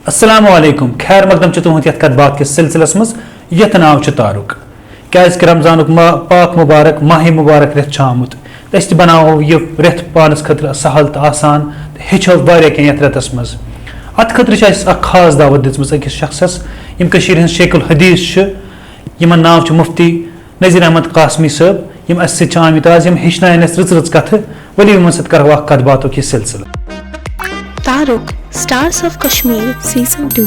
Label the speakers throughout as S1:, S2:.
S1: السلام علیکم خیر مقدم تہد یت کت بات کس سلسلس مز یت ناو تارک کیازِ کہ رمضانک پاک مبارک ماہ مبارک رٮ۪تھ چھُ آمُت تہٕ أسۍ تہِ بناوو یہِ رٮ۪تھ پانس خٲطرٕ سہل تہٕ آسان تہٕ ہیٚچھو واریاہ کینٛہہ یتھ رٮ۪تس منٛز اتھ خٲطرٕ چھِ اَسہِ اکھ خاص دعوت دِژمٕژ أکِس شخصس یِم کٔشیٖرِ ہٕنٛز شیخ الحدیث چھِ یِمن ناو چھُ مفتی نذیر احمد قاسمی صٲب یِم اَسہِ سۭتۍ چھِ آمٕتۍ آز یِم ہیٚچھناون اَسہِ رٕژ کتھٕ ؤلِو یِمن سۭتۍ کرو اکھ کتھ باتُک یہِ سلسلہٕ
S2: Taruk, Stars of Kashmir, Season 2.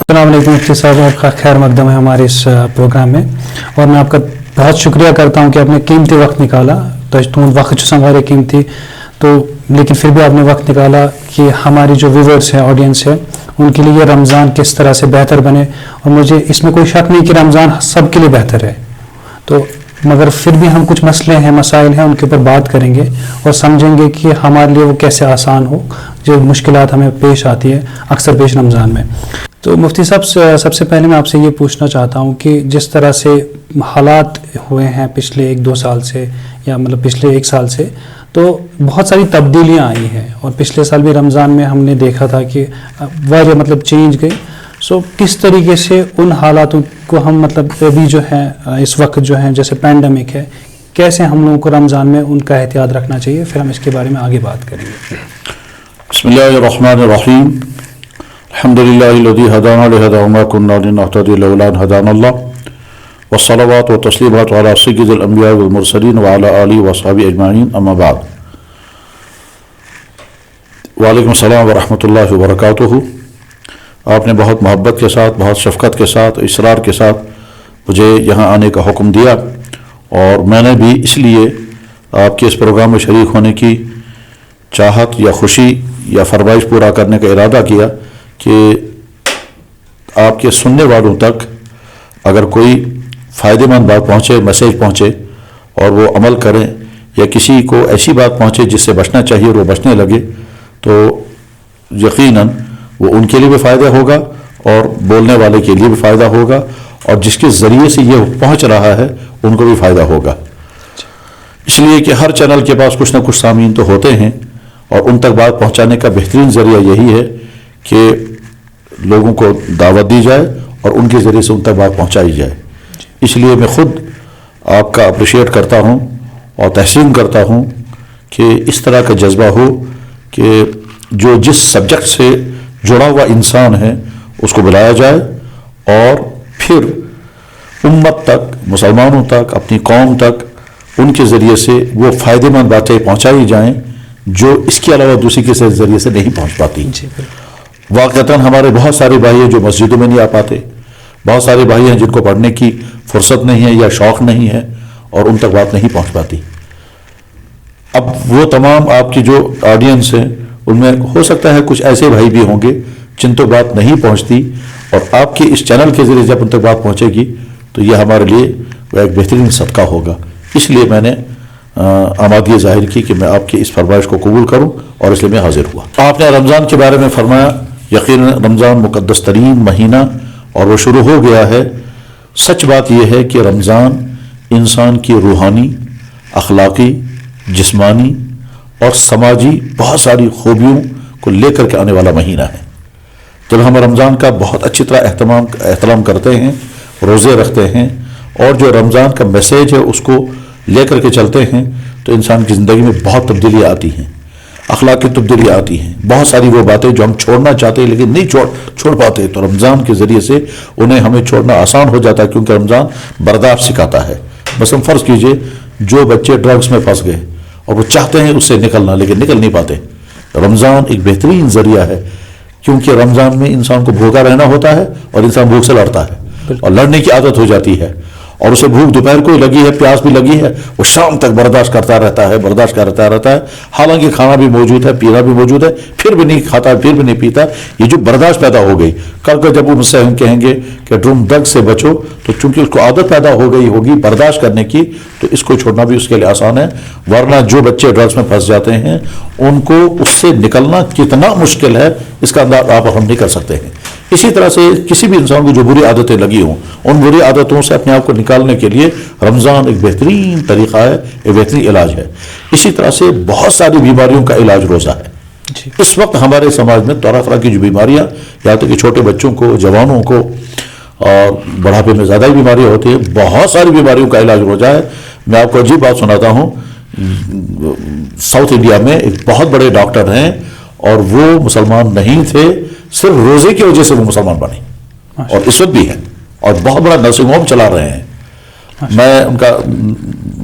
S1: السلام علیکم مفتی صاحب، آپ کا خیر مقدم ہے ہمارے اس پروگرام میں اور میں آپ کا بہت شکریہ کرتا ہوں کہ آپ نے قیمتی وقت نکالا. تو تہد وقت ہمارے قیمتی تو لیکن پھر بھی آپ نے وقت نکالا کہ ہماری جو ویورس ہیں آڈینس ہے ان کے لیے رمضان کس طرح سے بہتر بنے. اور مجھے اس میں کوئی شک نہیں کہ رمضان سب کے لیے بہتر ہے، تو مگر پھر بھی ہم کچھ مسئلے ہیں مسائل ہیں ان کے اوپر بات کریں گے اور سمجھیں گے کہ ہمارے لیے وہ کیسے آسان ہو جو مشکلات ہمیں پیش آتی ہے اکثر پیش رمضان میں. تو مفتی صاحب سب سے پہلے میں آپ سے یہ پوچھنا چاہتا ہوں کہ جس طرح سے حالات ہوئے ہیں پچھلے 1-2 سال سے یا مطلب پچھلے 1 سال سے، تو بہت ساری تبدیلیاں آئی ہیں اور پچھلے سال بھی رمضان میں ہم نے دیکھا تھا کہ واریاہ مطلب چینج گئی. سو کس طریقے سے ان حالاتوں کو ہم مطلب ابھی جو ہیں اس وقت جو ہیں جیسے پینڈیمک ہے، کیسے ہم لوگوں کو رمضان میں ان کا احتیاط رکھنا چاہیے، پھر ہم اس کے بارے میں آگے بات کریں گے.
S3: بسم اللہ الرحمن الرحیم. الحمد للہ الذی ہدانا لہذا وما كنا لنهتدی لولا ان ہدانا اللہ والصلوات والتسلیمات علی سید الانبیاء والمرسلین وعلی آلہ وصحبہ اجمعین. اما بعد. وعلیکم السلام ورحمۃ اللہ وبرکاتہ. آپ نے بہت محبت کے ساتھ، بہت شفقت کے ساتھ، اصرار کے ساتھ مجھے یہاں آنے کا حکم دیا اور میں نے بھی اس لیے آپ کے اس پروگرام میں شریک ہونے کی چاہت یا خوشی یا فرمائش پورا کرنے کا ارادہ کیا کہ آپ کے سننے والوں تک اگر کوئی فائدہ مند بات پہنچے، میسیج پہنچے اور وہ عمل کریں، یا کسی کو ایسی بات پہنچے جس سے بچنا چاہیے اور وہ بچنے لگے، تو یقیناً وہ ان کے لیے بھی فائدہ ہوگا اور بولنے والے کے لیے بھی فائدہ ہوگا اور جس کے ذریعے سے یہ پہنچ رہا ہے ان کو بھی فائدہ ہوگا. اس لیے کہ ہر چینل کے پاس کچھ نہ کچھ سامعین تو ہوتے ہیں اور ان تک بات پہنچانے کا بہترین ذریعہ یہی ہے کہ لوگوں کو دعوت دی جائے اور ان کے ذریعے سے ان تک بات پہنچائی جائے. اس لیے میں خود آپ کا اپریشیٹ کرتا ہوں اور تحسین کرتا ہوں کہ اس طرح کا جذبہ ہو کہ جو جس سبجیکٹ سے جڑا ہوا انسان ہے اس کو بلایا جائے اور پھر امت تک، مسلمانوں تک، اپنی قوم تک ان کے ذریعے سے وہ فائدہ مند باتیں پہنچائی جائیں جو اس کے علاوہ دوسری کے ذریعے سے نہیں پہنچ پاتی. واقعتاً ہمارے بہت سارے بھائی ہیں جو مسجدوں میں نہیں آ پاتے، بہت سارے بھائی ہیں جن کو پڑھنے کی فرصت نہیں ہے یا شوق نہیں ہے اور ان تک بات نہیں پہنچ پاتی. اب وہ تمام آپ کی جو آڈینس ہیں ان میں ہو سکتا ہے کچھ ایسے بھائی بھی ہوں گے جن تک بات نہیں پہنچتی، اور آپ کے اس چینل کے ذریعے جب ان تک بات پہنچے گی تو یہ ہمارے لیے وہ ایک بہترین صدقہ ہوگا. اس لیے میں نے آمادگی ظاہر کی کہ میں آپ کی اس فرمائش کو قبول کروں اور اس لیے میں حاضر ہوا. آپ نے رمضان کے بارے میں فرمایا، یقیناً رمضان مقدس ترین مہینہ اور وہ شروع ہو گیا ہے. سچ بات یہ ہے کہ رمضان انسان کی روحانی، اخلاقی، جسمانی اور سماجی بہت ساری خوبیوں کو لے کر کے آنے والا مہینہ ہے. جب ہم رمضان کا بہت اچھی طرح احترام کرتے ہیں، روزے رکھتے ہیں اور جو رمضان کا میسیج ہے اس کو لے کر کے چلتے ہیں تو انسان کی زندگی میں بہت تبدیلیاں آتی ہیں، اخلاقی تبدیلیاں آتی ہیں. بہت ساری وہ باتیں جو ہم چھوڑنا چاہتے ہیں لیکن نہیں چھوڑ پاتے، تو رمضان کے ذریعے سے انہیں ہمیں چھوڑنا آسان ہو جاتا ہے کیونکہ رمضان برداشت سکھاتا ہے. مثلا فرض کیجئے جو بچے ڈرگس میں پھنس گئے اور وہ چاہتے ہیں اس سے نکلنا لیکن نکل نہیں پاتے، رمضان ایک بہترین ذریعہ ہے کیونکہ رمضان میں انسان کو بھوکا رہنا ہوتا ہے اور انسان بھوک سے لڑتا ہے اور لڑنے کی عادت ہو جاتی ہے اور اسے بھوک دوپہر کو ہی لگی ہے، پیاس بھی لگی ہے، وہ شام تک برداشت کرتا رہتا ہے، حالانکہ کھانا بھی موجود ہے، پینا بھی موجود ہے، پھر بھی نہیں کھاتا، پھر بھی نہیں پیتا. یہ جو برداشت پیدا ہو گئی، کل کو جب وہ مجھ سے کہیں گے کہ ڈرگ سے بچو، تو چونکہ اس کو عادت پیدا ہو گئی ہوگی برداشت کرنے کی، تو اس کو چھوڑنا بھی اس کے لیے آسان ہے. ورنہ جو بچے ڈرگس میں پھنس جاتے ہیں ان کو اس سے نکلنا کتنا مشکل ہے اس کا انداز آپ ہم نہیں کر سکتے ہیں. اسی طرح سے کسی بھی انسان کو جو بری عادتیں لگی ہوں، ان بری عادتوں سے اپنے آپ کو نکالنے کے لیے رمضان ایک بہترین طریقہ ہے، ایک بہترین علاج ہے. اسی طرح سے بہت ساری بیماریوں کا علاج روزہ ہے. اس وقت ہمارے سماج میں طرح طرح کی جو بیماریاں، یہاں تک کہ چھوٹے بچوں کو، جوانوں کو، اور بڑھاپے میں زیادہ ہی بیماریاں ہوتی ہیں، بہت ساری بیماریوں کا علاج روزہ ہے. میں آپ کو عجیب بات سناتا ہوں، ساؤتھ انڈیا میں ایک بہت بڑے ڈاکٹر ہیں اور وہ مسلمان نہیں تھے، صرف روزے کی وجہ سے وہ مسلمان بنے، اور اس وقت بھی ہیں، اور بہت بڑا نرسنگ ہوم چلا رہے ہیں. میں ان کا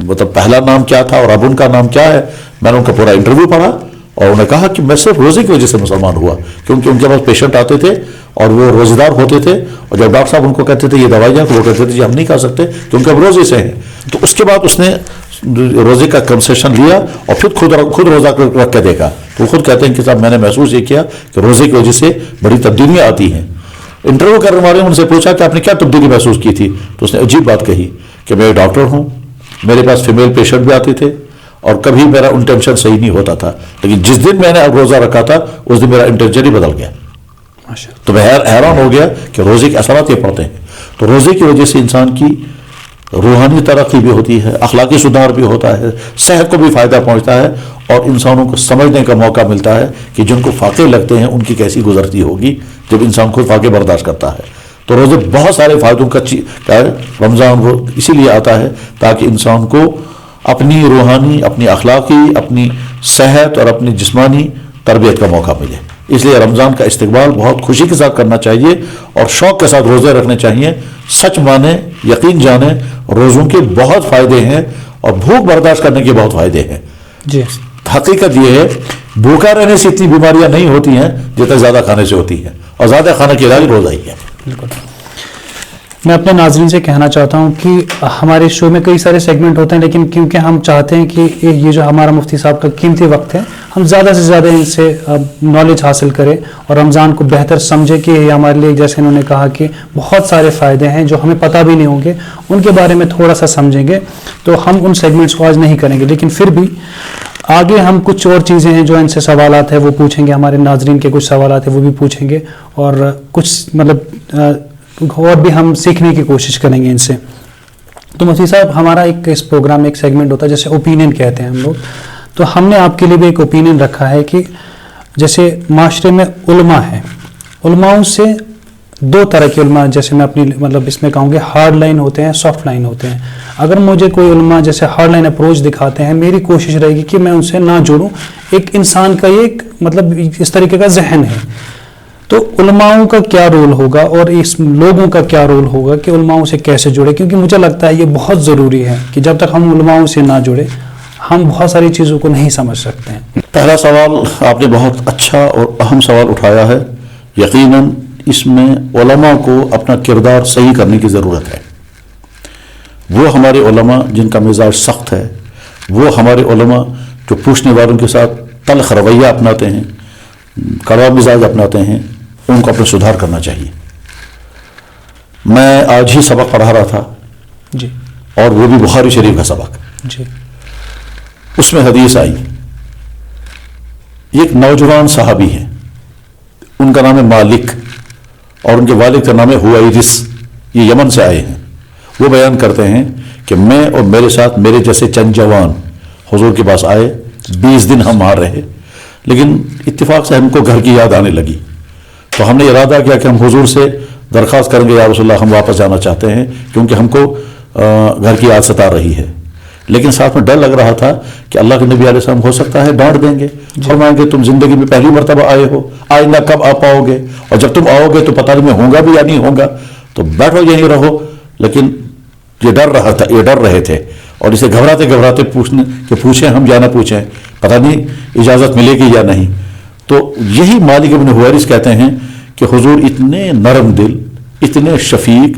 S3: مطلب پہلا نام کیا تھا اور اب ان کا نام کیا ہے، میں نے ان کا پورا انٹرویو پڑھا، اور انہوں نے کہا کہ میں صرف روزے کی وجہ سے مسلمان ہوا، کیونکہ ان کے پاس پیشنٹ آتے تھے اور وہ روزے دار ہوتے تھے، اور جب ڈاکٹر صاحب ان کو کہتے تھے یہ دوائیاں، تو وہ کہتے تھے جی ہم نہیں کھا سکتے کیونکہ ہم روزے سے ہیں. تو اس کے بعد اس نے روزے کا کنسیشن لیا اور پھر خود روزہ رکھ کے دیکھا. تو وہ خود کہتے ہیں کہ صاحب میں نے محسوس یہ کیا کہ روزے کی وجہ سے بڑی تبدیلیاں آتی ہیں. انٹرویو کرنے والے نے ان سے پوچھا کہ آپ نے کیا تبدیلی محسوس کی تھی، تو اس نے عجیب بات کہی کہ میں ڈاکٹر ہوں، میرے پاس فیمیل پیشنٹ بھی آتے تھے، اور کبھی میرا انٹینشن صحیح نہیں ہوتا تھا، لیکن جس دن میں نے اب روزہ رکھا تھا اس دن میرا انٹینشن ہی بدل گیا. تو میں حیران ہو گیا کہ روزے کے اثرات یہ پڑتے ہیں. تو روزے کی وجہ سے انسان کی روحانی ترقی بھی ہوتی ہے، اخلاقی سدھار بھی ہوتا ہے، صحت کو بھی فائدہ پہنچتا ہے، اور انسانوں کو سمجھنے کا موقع ملتا ہے کہ جن کو فاقے لگتے ہیں ان کی کیسی گزرتی ہوگی جب انسان خود فاقے برداشت کرتا ہے. تو روزے بہت سارے فائدوں کا رمضان اسی لیے آتا ہے تاکہ انسان کو اپنی روحانی، اپنی اخلاقی، اپنی صحت اور اپنی جسمانی تربیت کا موقع ملے. اس لیے رمضان کا استقبال بہت خوشی کے ساتھ کرنا چاہیے اور شوق کے ساتھ روزے رکھنے چاہیے. سچ مانیں، یقین جانیں، روزوں کے بہت فائدے ہیں اور بھوک برداشت کرنے کے بہت فائدے ہیں.
S1: جی
S3: حقیقت یہ ہے بھوکا رہنے سے اتنی بیماریاں نہیں ہوتی ہیں جتنا زیادہ کھانے سے ہوتی ہیں، اور زیادہ کھانے کی علاج روزہ ہی ہے.
S1: بالکل. میں اپنے ناظرین سے کہنا چاہتا ہوں کہ ہمارے شو میں کئی سارے سیگمنٹ ہوتے ہیں، لیکن کیونکہ ہم چاہتے ہیں کہ یہ جو ہمارا مفتی صاحب کا قیمتی وقت ہے، ہم زیادہ سے زیادہ ان سے نالج حاصل کریں اور رمضان کو بہتر سمجھیں کہ یہ ہمارے لیے، جیسے انہوں نے کہا کہ بہت سارے فائدے ہیں جو ہمیں پتہ بھی نہیں ہوں گے، ان کے بارے میں تھوڑا سا سمجھیں گے. تو ہم ان سیگمنٹس کو آج نہیں کریں گے، لیکن پھر بھی آگے ہم کچھ اور چیزیں ہیں جو ان سے سوالات ہیں وہ پوچھیں گے، ہمارے ناظرین کے کچھ سوالات ہیں وہ بھی پوچھیں گے، اور کچھ مطلب اور بھی ہم سیکھنے کی کوشش کریں گے ان سے. تو مفتی صاحب، ہمارا ایک اس پروگرام میں ایک سیگمنٹ ہوتا ہے جیسے اوپینین کہتے ہیں ہم لوگ، تو ہم نے آپ کے لیے بھی ایک اوپینین رکھا ہے کہ جیسے معاشرے میں علماء ہیں، علماؤں سے دو طرح کے علماء، جیسے میں اپنی مطلب اس میں کہوں گے ہارڈ لائن ہوتے ہیں، سافٹ لائن ہوتے ہیں. اگر مجھے کوئی علماء جیسے ہارڈ لائن اپروچ دکھاتے ہیں، میری کوشش رہے گی کہ میں ان سے نہ جڑوں. ایک انسان کا یہ ایک مطلب اس طریقے کا ذہن ہے. تو علماؤں کا کیا رول ہوگا اور اس لوگوں کا کیا رول ہوگا کہ علماؤں سے کیسے جڑے؟ کیونکہ مجھے لگتا ہے یہ بہت ضروری ہے کہ جب تک ہم علماؤں سے نہ جڑے ہم بہت ساری چیزوں کو نہیں سمجھ سکتے ہیں.
S3: پہلا سوال آپ نے بہت اچھا اور اہم سوال اٹھایا ہے. یقیناً اس میں علماء کو اپنا کردار صحیح کرنے کی ضرورت ہے. وہ ہمارے علماء جن کا مزاج سخت ہے، وہ ہمارے علماء جو پوچھنے والوں کے ساتھ تلخ رویہ اپناتے ہیں، کڑوا مزاج اپناتے ہیں، ان کو اپنا سدھار کرنا چاہیے. میں آج ہی سبق پڑھا رہا تھا
S1: جی،
S3: اور وہ بھی بخاری شریف کا سبق.
S1: جی.
S3: اس میں حدیث آئی، ایک نوجوان صحابی ہے، ان کا نام ہے مالک اور ان کے والد کا نام ہے حویرث، یہ یمن سے آئے ہیں. وہ بیان کرتے ہیں کہ میں اور میرے ساتھ میرے جیسے چند جوان حضور کے پاس آئے، 20 دن ہم وہاں رہے، لیکن اتفاق سے ہم کو گھر کی یاد آنے لگی. تو ہم نے ارادہ کیا کہ ہم حضور سے درخواست کریں گے، یا رسول اللہ ہم واپس جانا چاہتے ہیں کیونکہ ہم کو گھر کی یاد ستا رہی ہے. لیکن ساتھ میں ڈر لگ رہا تھا کہ اللہ کے نبی علیہ السلام ہو سکتا ہے ڈانٹ دیں گے، فرمائیں گے تم زندگی میں پہلی مرتبہ آئے ہو، آئندہ کب آ پاؤ گے، اور جب تم آؤ گے تو پتہ نہیں میں ہوں گا بھی یا نہیں ہوں گا، تو بیٹھو یہیں رہو. لیکن یہ ڈر رہے تھے اور اسے گھبراتے گھبراتے پوچھیں ہم یا نہ پوچھیں، پتہ نہیں اجازت ملے گی یا نہیں. تو یہی مالک ابن حویرث کہتے ہیں کہ حضور اتنے نرم دل، اتنے شفیق،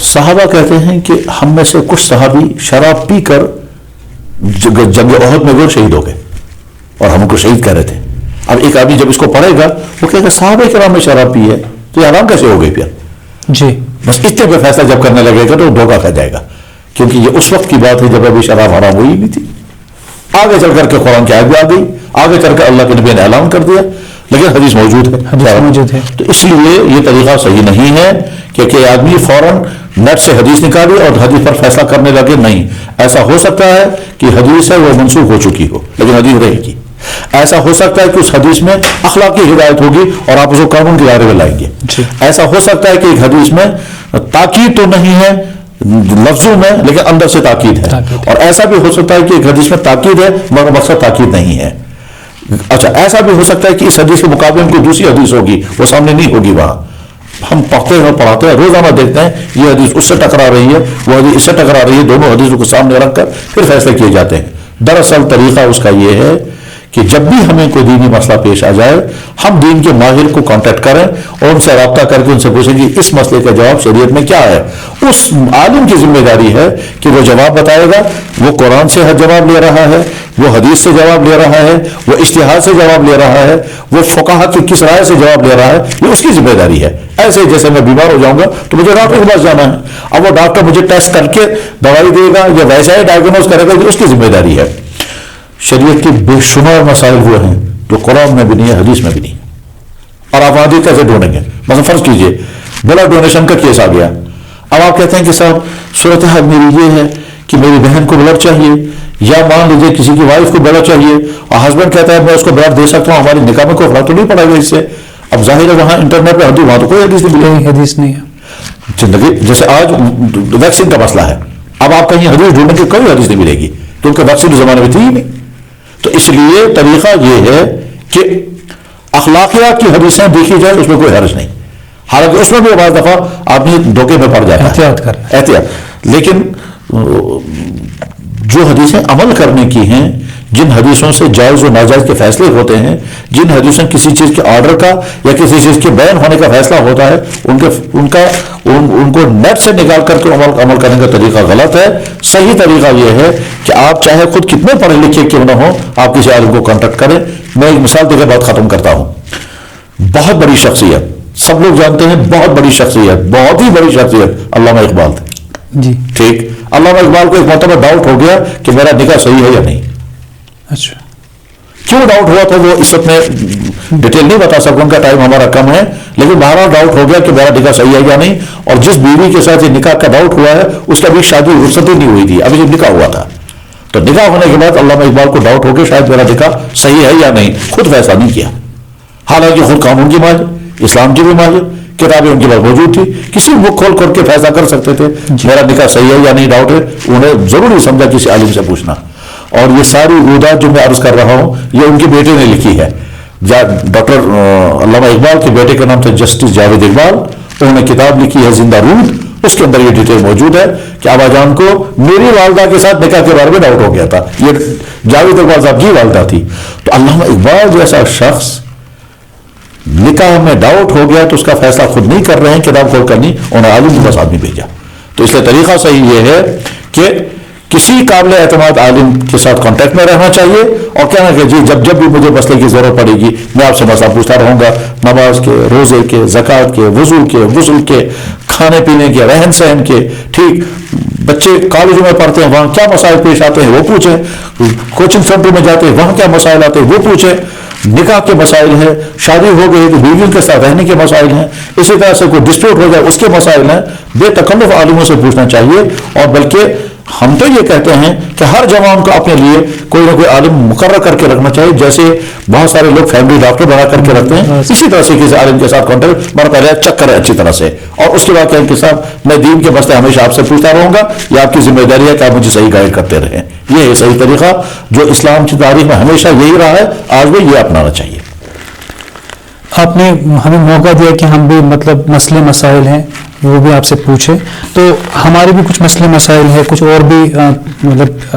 S3: صحابہ کہتے ہیں کہ ہم میں سے کچھ صحابی شراب پی کر جنگ احد میں وہ شہید ہو گئے اور ہم کو شہید کہہ رہے تھے. اب ایک آدمی جب اس کو پڑھے گا وہ کہے گا صحابہ کرام میں شراب پی ہے تو یہ حرام کیسے ہو گئی پھر؟
S1: جی
S3: بس اتنے پہ فیصلہ جب کرنے لگے گا تو وہ دھوکہ کھا جائے گا، کیونکہ یہ اس وقت کی بات ہے جب ابھی شراب حرام ہوئی نہیں تھی. آگے چل کر کے قرآن کی آیت بھی آ گئی، آگے چل کر اللہ کے نبی نے اعلان کر دیا، لیکن حدیث موجود ہے.
S1: حدیث موجود ہے.
S3: تو اس لیے یہ طریقہ صحیح نہیں ہے کہ آدمی فوراً نیٹ سے حدیث نکالے اور حدیث پر فیصلہ کرنے لگے. نہیں، ایسا ہو سکتا ہے کہ حدیث ہے وہ منسوخ ہو چکی ہو لیکن حدیث رہے گی. ایسا ہو سکتا ہے کہ اس حدیث میں اخلاقی ہدایت ہوگی اور آپ اس کو قانون کے دائرے میں لائیں گے. ایسا ہو سکتا ہے کہ ایک حدیث میں تاکید تو نہیں ہے لفظوں میں لیکن اندر سے تاکید ہے، اور ایسا بھی ہو سکتا ہے کہ ایک حدیث میں تاکید ہے مگر مقصد تاکید نہیں ہے. اچھا، ایسا بھی ہو سکتا ہے کہ اس حدیث کے مقابلے میں کوئی دوسری حدیث ہوگی وہ سامنے نہیں ہوگی. وہاں ہم پڑھتے ہیں پڑھاتے ہیں روزانہ دیکھتے ہیں یہ حدیث اس سے ٹکرا رہی ہے وہ حدیث اس سے ٹکرا رہی ہے، دونوں حدیثوں کو سامنے رکھ کر پھر فیصلے کیے جاتے ہیں. دراصل طریقہ اس کا یہ ہے کہ جب بھی ہمیں کوئی دینی مسئلہ پیش آ جائے ہم دین کے ماہر کو کانٹیکٹ کریں اور ان سے رابطہ کر کے ان سے پوچھیں کہ اس مسئلے کا جواب شریعت میں کیا ہے. اس عالم کی ذمہ داری ہے کہ وہ جواب بتائے گا، وہ قرآن سے جواب لے رہا ہے، وہ حدیث سے جواب لے رہا ہے، وہ اجتہاد سے جواب لے رہا ہے، وہ فقہا کی کس رائے سے جواب لے رہا ہے، یہ اس کی ذمہ داری ہے. ایسے جیسے میں بیمار ہو جاؤں گا تو مجھے ڈاکٹر کے پاس جانا ہے، اب وہ ڈاکٹر مجھے ٹیسٹ کر کے دوائی دے گا یا ویسا ہی ڈائگنوز کرے گا، یہ اس کی ذمہ داری ہے. شریعت کے بے شمار مسائل وہ ہیں جو قرآن میں بھی نہیں ہے حدیث میں بھی نہیں ہے، اور آپ حدیث کیسے ڈھونڈیں گے؟ مثلا فرض کیجئے بلڈ ڈونیشن کا کیس آ گیا، اب آپ کہتے ہیں کہ صاحب صورتحال میری یہ ہے کہ میری بہن کو بلڈ چاہیے، یا مان لیجیے کسی کی وائف کو بلڈ چاہیے اور ہسبینڈ کہتا ہے میں اس کو بلڈ دے سکتا ہوں، ہماری نکاح میں کوئی فرق تو نہیں پڑا گا اس سے. اب ظاہر ہے وہاں انٹرنیٹ پہ وہاں تو کوئی حدیث نہیں ملے،
S1: حدیث نہیں ہے.
S3: زندگی جیسے آج ویکسین کا مسئلہ ہے، اب آپ کہیں حدیث ڈھونڈیں گے کوئی حدیث نہیں ملے گی کیونکہ ویکسین کے زمانے میں تھی ہی نہیں. تو اس لیے طریقہ یہ ہے کہ اخلاقیات کی حدیثیں دیکھی جائے، اس میں کوئی حرج نہیں، حالانکہ اس میں بھی بعض دفعہ آدمی دھوکے میں پڑ جاتا ہے، احتیاط. لیکن جو حدیثیں عمل کرنے کی ہیں، جن حدیثوں سے جائز و ناجائز کے فیصلے ہوتے ہیں، جن حدیثوں کسی چیز کے آرڈر کا یا کسی چیز کے بیان ہونے کا فیصلہ ہوتا ہے، ان کو نیٹ سے نکال کر کے عمل کرنے کا طریقہ غلط ہے. صحیح طریقہ یہ ہے کہ آپ چاہے خود کتنے پڑھے لکھے کیوں نہ ہو آپ کسی عالم کو کانٹیکٹ کریں. میں ایک مثال دے کر بات ختم کرتا ہوں. بہت بڑی شخصیت، سب لوگ جانتے ہیں، بہت بڑی شخصیت، بہت ہی بڑی شخصیت علامہ اقبال تھے.
S1: جی
S3: ٹھیک، علامہ اقبال کو ایک مرتبہ ڈاؤٹ ہو گیا کہ میرا نکاح صحیح ہے یا نہیں.
S1: اچھا،
S3: کیوں ڈاؤٹ ہوا تھا وہ اس وقت میں ڈیٹیل نہیں بتا سکوں گا، ٹائم ہمارا کم ہے، لیکن بہرحال ڈاؤٹ ہو گیا کہ میرا نکاح صحیح ہے یا نہیں. اور جس بیوی کے ساتھ یہ نکاح کا ڈاؤٹ ہوا ہے اس کا بھی شادی رخصت ہی نہیں ہوئی تھی، ابھی جب نکاح ہوا تھا. تو نکاح ہونے کے بعد علامہ اقبال کو ڈاؤٹ ہو کے شاید میرا نکاح صحیح ہے یا نہیں، خود فیصلہ نہیں کیا. حالانکہ خود قانون کی ماہر، اسلام کی بھی ماہر، کتابیں ان کے پاس موجود تھی، کسی بک کھول کر کے فیصلہ کر سکتے تھے میرا نکاح صحیح ہے یا نہیں. ڈاؤٹ ہے، انہیں ضروری سمجھا کسی عالم سے پوچھنا. اور یہ ساری روایات جو میں عرض کر رہا ہوں یہ ان کے بیٹے نے لکھی ہے. ڈاکٹر علامہ اقبال کے بیٹے کا نام تھا جسٹس جاوید اقبال، انہوں نے کتاب لکھی ہے زندہ رود، اس کے اندر یہ ڈیٹیل موجود ہے کہ ابا جان کو میری والدہ کے ساتھ نکاح کے بارے میں ڈاؤٹ ہو گیا تھا. یہ جاوید اقبال صاحب کی والدہ تھی. تو علامہ اقبال جیسا شخص نکاح میں ڈاؤٹ ہو گیا تو اس کا فیصلہ خود نہیں کر رہے ہیں، کتاب کھول کر نہیں، انہوں نے عالم کے پاس آدمی بھیجا. تو اس لیے طریقہ صحیح یہ ہے کہ کسی قابل اعتماد عالم کے ساتھ کانٹیکٹ میں رہنا چاہیے اور کہنا کہ جی جب بھی مجھے مسئلے کی ضرورت پڑے گی میں آپ سے مسئلہ پوچھتا رہوں گا، نماز کے، روزے کے، زکوٰۃ کے، وضو کے، غسل کے، کھانے پینے کے، رہن سہن کے. ٹھیک، بچے کالجوں میں پڑھتے ہیں وہاں کیا مسائل پیش آتے ہیں وہ پوچھیں، کوچنگ سینٹر میں جاتے ہیں وہاں کیا مسائل آتے ہیں وہ پوچھیں. نکاح کے مسائل ہیں، شادی ہو گئی تو بیویوں کے ساتھ رہنے کے مسائل ہیں، اسی طرح سے کوئی ڈسپیوٹ ہو جائے اس کے مسائل ہیں. بے تکلف عالموں سے پوچھنا چاہیے. اور بلکہ ہم تو یہ کہتے ہیں کہ ہر جوان کو اپنے لیے کوئی نہ کوئی عالم مقرر کر کے رکھنا چاہیے، جیسے بہت سارے لوگ فیملی ڈاکٹر بنا کر کے رکھتے ہیں، اسی طرح سے کسی عالم کے ساتھ کانٹیکٹ بنا پہلے چیک کریں اچھی طرح سے، اور اس کے بعد کہیں کہ صاحب میں دین کے مسئلے ہمیشہ آپ سے پوچھتا رہوں گا، یہ آپ کی ذمہ داری ہے کہ آپ مجھے صحیح گائیڈ کرتے رہیں. یہ ہے صحیح طریقہ جو اسلام کی تاریخ میں ہمیشہ یہی رہا ہے، آج بھی یہ اپنانا چاہیے.
S1: آپ نے ہمیں موقع دیا کہ ہم بھی مطلب مسئلے مسائل ہیں وہ بھی آپ سے پوچھیں، تو ہمارے بھی کچھ مسئلے مسائل ہیں، کچھ اور بھی مطلب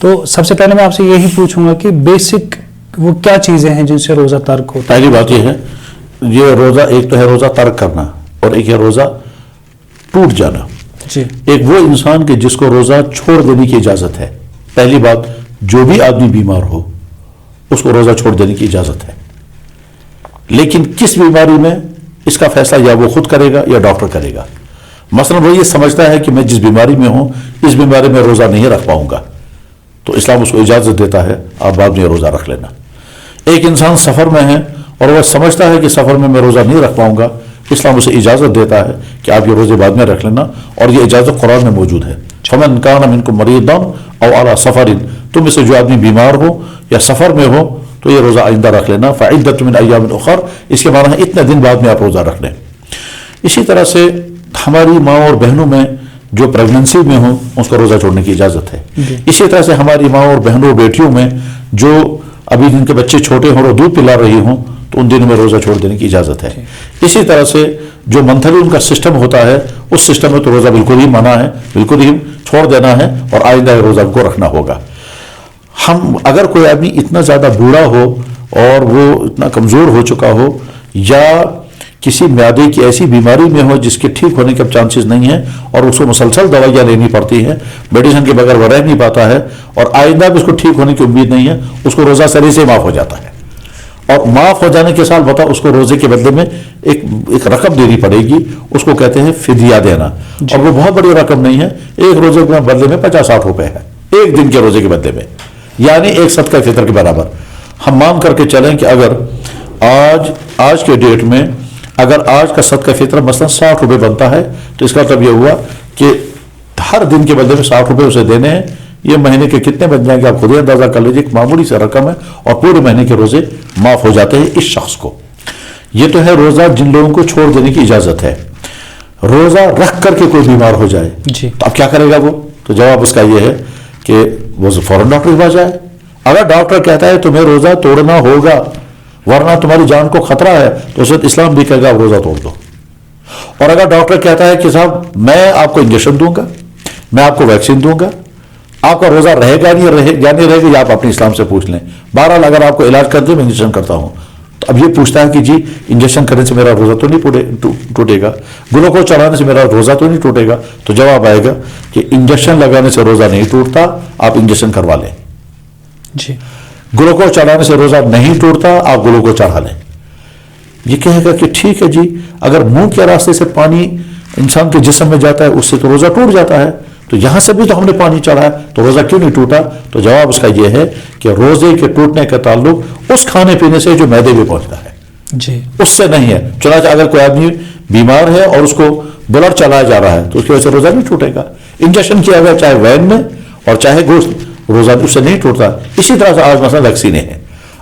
S1: تو سب سے پہلے میں آپ سے یہی پوچھوں گا کہ بیسک وہ کیا چیزیں ہیں جن سے روزہ ترک ہوتا ہے؟
S3: پہلی بات یہ ہے، یہ روزہ ایک تو ہے روزہ ترک کرنا، اور ایک ہے روزہ ٹوٹ جانا۔
S1: جی
S3: ایک وہ انسان کے جس کو روزہ چھوڑ دینے کی اجازت ہے۔ پہلی بات، جو بھی آدمی بیمار ہو اس کو روزہ چھوڑ دینے کی اجازت ہے، لیکن کس بیماری میں اس کا فیصلہ یا وہ خود کرے گا یا ڈاکٹر کرے گا۔ مثلا وہ یہ سمجھتا ہے کہ میں جس بیماری میں ہوں اس بیماری میں روزہ نہیں رکھ پاؤں گا، تو اسلام اس کو اجازت دیتا ہے آپ بعد میں روزہ رکھ لینا۔ ایک انسان سفر میں ہے اور وہ سمجھتا ہے کہ سفر میں روزہ نہیں رکھ پاؤں گا، اسلام اسے اجازت دیتا ہے کہ آپ یہ روزے بعد میں رکھ لینا، اور یہ اجازت قرآن میں موجود ہے۔ فَمَنْ كَانَ مِنْكُمْ مَرِيضًا أَوْ عَلَى سَفَرٍ، تم میں سے جو آدمی بیمار ہو یا سفر میں ہو تو یہ روزہ آئندہ رکھ لینا۔ فَعِدَّةٌ مِنْ أَيَّامٍ أُخَرَ، اس کے معنی ہے اتنے دن بعد میں آپ روزہ رکھ لیں۔ اسی طرح سے ہماری ماں اور بہنوں میں جو پریگننسی میں ہوں اس کو روزہ چھوڑنے کی اجازت ہے۔ اسی طرح سے ہماری ماں اور بہنوں بیٹیوں میں جو ابھی جن کے بچے چھوٹے ہوں اور دودھ پلا رہی ہوں تو ان دنوں میں روزہ چھوڑ دینے کی اجازت ہے۔ اسی طرح سے جو منتھلی ان کا سسٹم ہوتا ہے اس سسٹم میں تو روزہ بالکل ہی منع ہے، بالکل ہی چھوڑ دینا ہے، اور آئندہ روزہ کو رکھنا ہوگا۔ ہم اگر کوئی آدمی اتنا زیادہ بوڑھا ہو اور وہ اتنا کمزور ہو چکا ہو، یا کسی معدے کی ایسی بیماری میں ہو جس کے ٹھیک ہونے کے چانسز نہیں ہیں اور اس کو مسلسل دوائیاں لینی پڑتی ہیں، میڈیسن کے بغیر وہ رہ نہیں پاتا ہے، اور آئندہ بھی اس کو ٹھیک ہونے کی امید نہیں ہے، اس کو روزہ سری سے معاف ہو جاتا ہے، اور معاف ہو جانے کے ساتھ بتا اس کو روزے کے بدلے میں ایک رقم دینی پڑے گی، اس کو کہتے ہیں فدیہ دینا، اور وہ بہت بڑی رقم نہیں ہے، ایک روزے کے بدلے میں 50-60 روپے ہے، ایک دن کے روزے کے بدلے میں، یعنی ایک صدقہ فطر کے برابر۔ ہم مان کر کے چلیں کہ اگر آج کے ڈیٹ میں اگر آج کا صدقہ فطر مثلا 60 روپے بنتا ہے تو اس کا مطلب یہ ہوا کہ ہر دن کے بدلے میں 60 روپے اسے دینے ہیں۔ یہ مہینے کے کتنے بن جائیں گے آپ خود ہی اندازہ کر لیجیے، ایک معمولی سے رقم ہے، اور پورے مہینے کے روزے معاف ہو جاتے ہیں اس شخص کو۔ یہ تو ہے روزہ جن لوگوں کو چھوڑ دینے کی اجازت ہے۔ روزہ رکھ کر کے کوئی بیمار ہو جائے
S1: جی
S3: تو اب کیا کرے گا وہ؟ تو جواب اس کا یہ ہے کہ وہ فوراً ڈاکٹر کے پاس جائے۔ اگر ڈاکٹر کہتا ہے تمہیں روزہ توڑنا ہوگا ورنہ تمہاری جان کو خطرہ ہے تو اس وقت اسلام بھی کہے گا آپ روزہ توڑ دو۔ اور اگر ڈاکٹر کہتا ہے کہ صاحب میں آپ کو انجیکشن دوں گا، میں آپ کو ویکسین دوں گا، آپ کا روزہ رہے گا نہیں رہے گا یا آپ اپنے اسلام سے پوچھ لیں، بہرحال اگر آپ کو علاج کر دیں میں انجیکشن کرتا ہوں، تو اب یہ پوچھتا ہے کہ جی انجیکشن کرنے سے میرا روزہ تو نہیں ٹوٹے گا، گلوکوز چڑھانے سے میرا روزہ تو نہیں ٹوٹے گا؟ تو جواب آئے گا کہ انجیکشن لگانے سے روزہ نہیں ٹوٹتا، آپ انجیکشن کروا لیں۔
S1: جی
S3: گلوکوز چڑھانے سے روزہ نہیں ٹوٹتا، آپ گلوکوز چڑھا لیں۔ یہ کہے گا کہ ٹھیک ہے جی، اگر منہ کے راستے سے پانی انسان کے جسم میں جاتا ہے اس سے تو روزہ ٹوٹ جاتا ہے، تو یہاں سے بھی تو ہم نے پانی چڑھا تو روزہ کیوں نہیں ٹوٹا؟ تو جواب اس کا یہ ہے کہ روزے کے ٹوٹنے کا تعلق اس کھانے پینے سے جو معدے میں پہنچتا ہے،
S1: جی
S3: اس سے نہیں ہے۔ چنانچہ اگر کوئی آدمی بیمار ہے اور اس کو بلڈ چلایا جا رہا ہے تو اس کی وجہ سے روزہ نہیں ٹوٹے گا۔ انجیکشن کیا گیا چاہے وین میں اور چاہے گوشت، روزہ اس سے نہیں ٹوٹتا۔ اسی طرح سے آج مثلا ویکسینیں ہیں،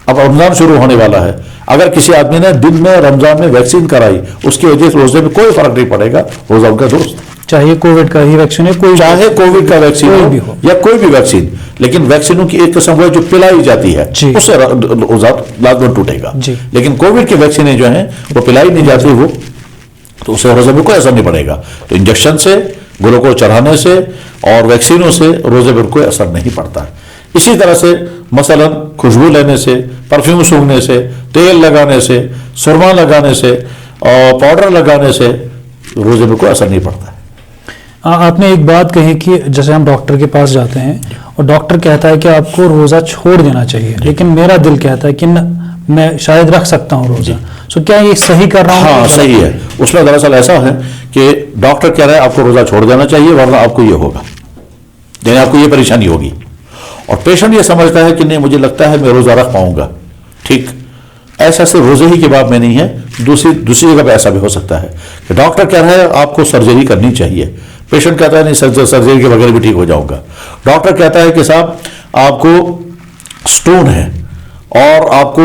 S3: اب رمضان شروع ہونے والا ہے، اگر کسی آدمی نے دن میں رمضان میں ویکسین کرائی اس کی وجہ سے روزے میں کوئی فرق نہیں پڑے گا، روزہ ان کا درست،
S1: چاہے کووڈ کا ہی ویکسین ہے،
S3: چاہے کووڈ کا ویکسین
S1: کوئی بھی ہو
S3: یا کوئی بھی ویکسین، لیکن ویکسینوں کی ایک قسم ہے جو پلائی جاتی ہے،
S1: جی
S3: اس سے روزہ لازماً ٹوٹے گا،
S1: جی
S3: لیکن کووڈ کی ویکسینیں جو ہیں وہ پلائی نہیں جاتی، وہ تو اس سے روزے میں کوئی اثر نہیں پڑے گا۔ تو انجیکشن سے، گلوکوز چڑھانے سے اور ویکسینوں سے روزے پر کوئی اثر نہیں پڑتا۔ اسی طرح سے مثلا خوشبو لینے سے، پرفیوم سونگھنے سے، تیل لگانے سے، سرما لگانے سے اور پاؤڈر لگانے سے روزے میں کوئی اثر نہیں پڑتا ہے۔
S1: آپ نے ایک بات کہی کہ جیسے ہم ڈاکٹر کے پاس جاتے ہیں اور ڈاکٹر کہتا ہے کہ آپ کو روزہ چھوڑ دینا چاہیے، لیکن میرا دل کہتا ہے کہ میں شاید رکھ سکتا ہوں روزہ، سو کیا یہ صحیح کر رہا ہوں؟
S3: ہاں صحیح ہے۔ اس میں دراصل ایسا ہے کہ ڈاکٹر کہہ رہا ہے آپ کو روزہ چھوڑ دینا چاہیے ورنہ آپ کو یہ ہوگا، یعنی آپ کو یہ پریشانی ہوگی، اور پیشنٹ یہ سمجھتا ہے کہ نہیں مجھے لگتا ہے میں روزہ رکھ پاؤں گا۔ ٹھیک، ایسا صرف روزے ہی کے باب میں نہیں ہے، دوسری جگہ پہ ایسا بھی ہو سکتا ہے کہ ڈاکٹر کہہ رہا ہے آپ کو سرجری کرنی چاہیے، پیشنٹ کہتا ہے نہیں سرجری کے بغیر بھی ٹھیک ہو جاؤں گا۔ ڈاکٹر کہتا ہے کہ صاحب آپ کو سٹون ہے اور آپ کو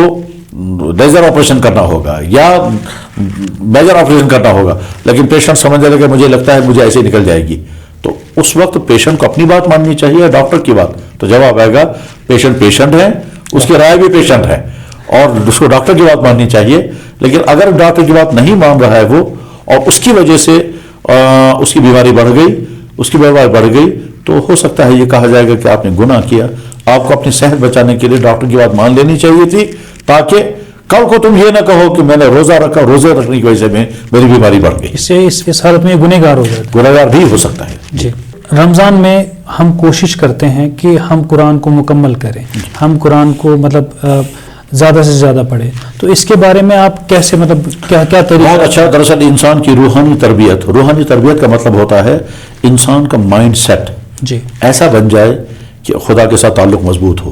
S3: لیزر آپریشن کرنا ہوگا یا میجر آپریشن کرنا ہوگا، لیکن پیشنٹ سمجھ جائے کہ مجھے لگتا ہے مجھے ایسے نکل جائے گی، تو اس وقت پیشنٹ کو اپنی بات ماننی چاہیے ڈاکٹر کی بات؟ تو جواب آئے گا پیشنٹ ہے، اس کی رائے بھی پیشنٹ ہے اور اس کو ڈاکٹر کی بات ماننی چاہیے، لیکن اگر ڈاکٹر کی بات نہیں مان رہا ہے وہ اور اس کی وجہ سے اس کی بیماری بڑھ گئی، تو تو ہو سکتا ہے یہ کہا جائے گا کہ آپ نے گناہ کیا. آپ کو اپنی صحت بچانے کے لیے ڈاکٹر کی بات مان لینی چاہیے تھی, تاکہ کل کو تم یہ نہ کہو کہ میں نے روزہ رکھا, روزے رکھنے کی وجہ سے میری بیماری بڑھ گئی.
S1: اس سے اس حالت میں گنہگار ہو جاتا ہے.
S3: گنہگار بھی ہو سکتا ہے.
S1: جی. رمضان میں ہم کوشش کرتے ہیں کہ ہم قرآن کو مکمل کریں, ہم قرآن کو مطلب زیادہ سے زیادہ پڑھیں, تو اس کے بارے میں آپ کیسے مطلب کیا طریقہ؟
S3: بہت اچھا. دراصل انسان کی روحانی تربیت کا مطلب ہوتا ہے انسان کا مائنڈ سیٹ
S1: جی
S3: ایسا بن جائے کہ خدا کے ساتھ تعلق مضبوط ہو.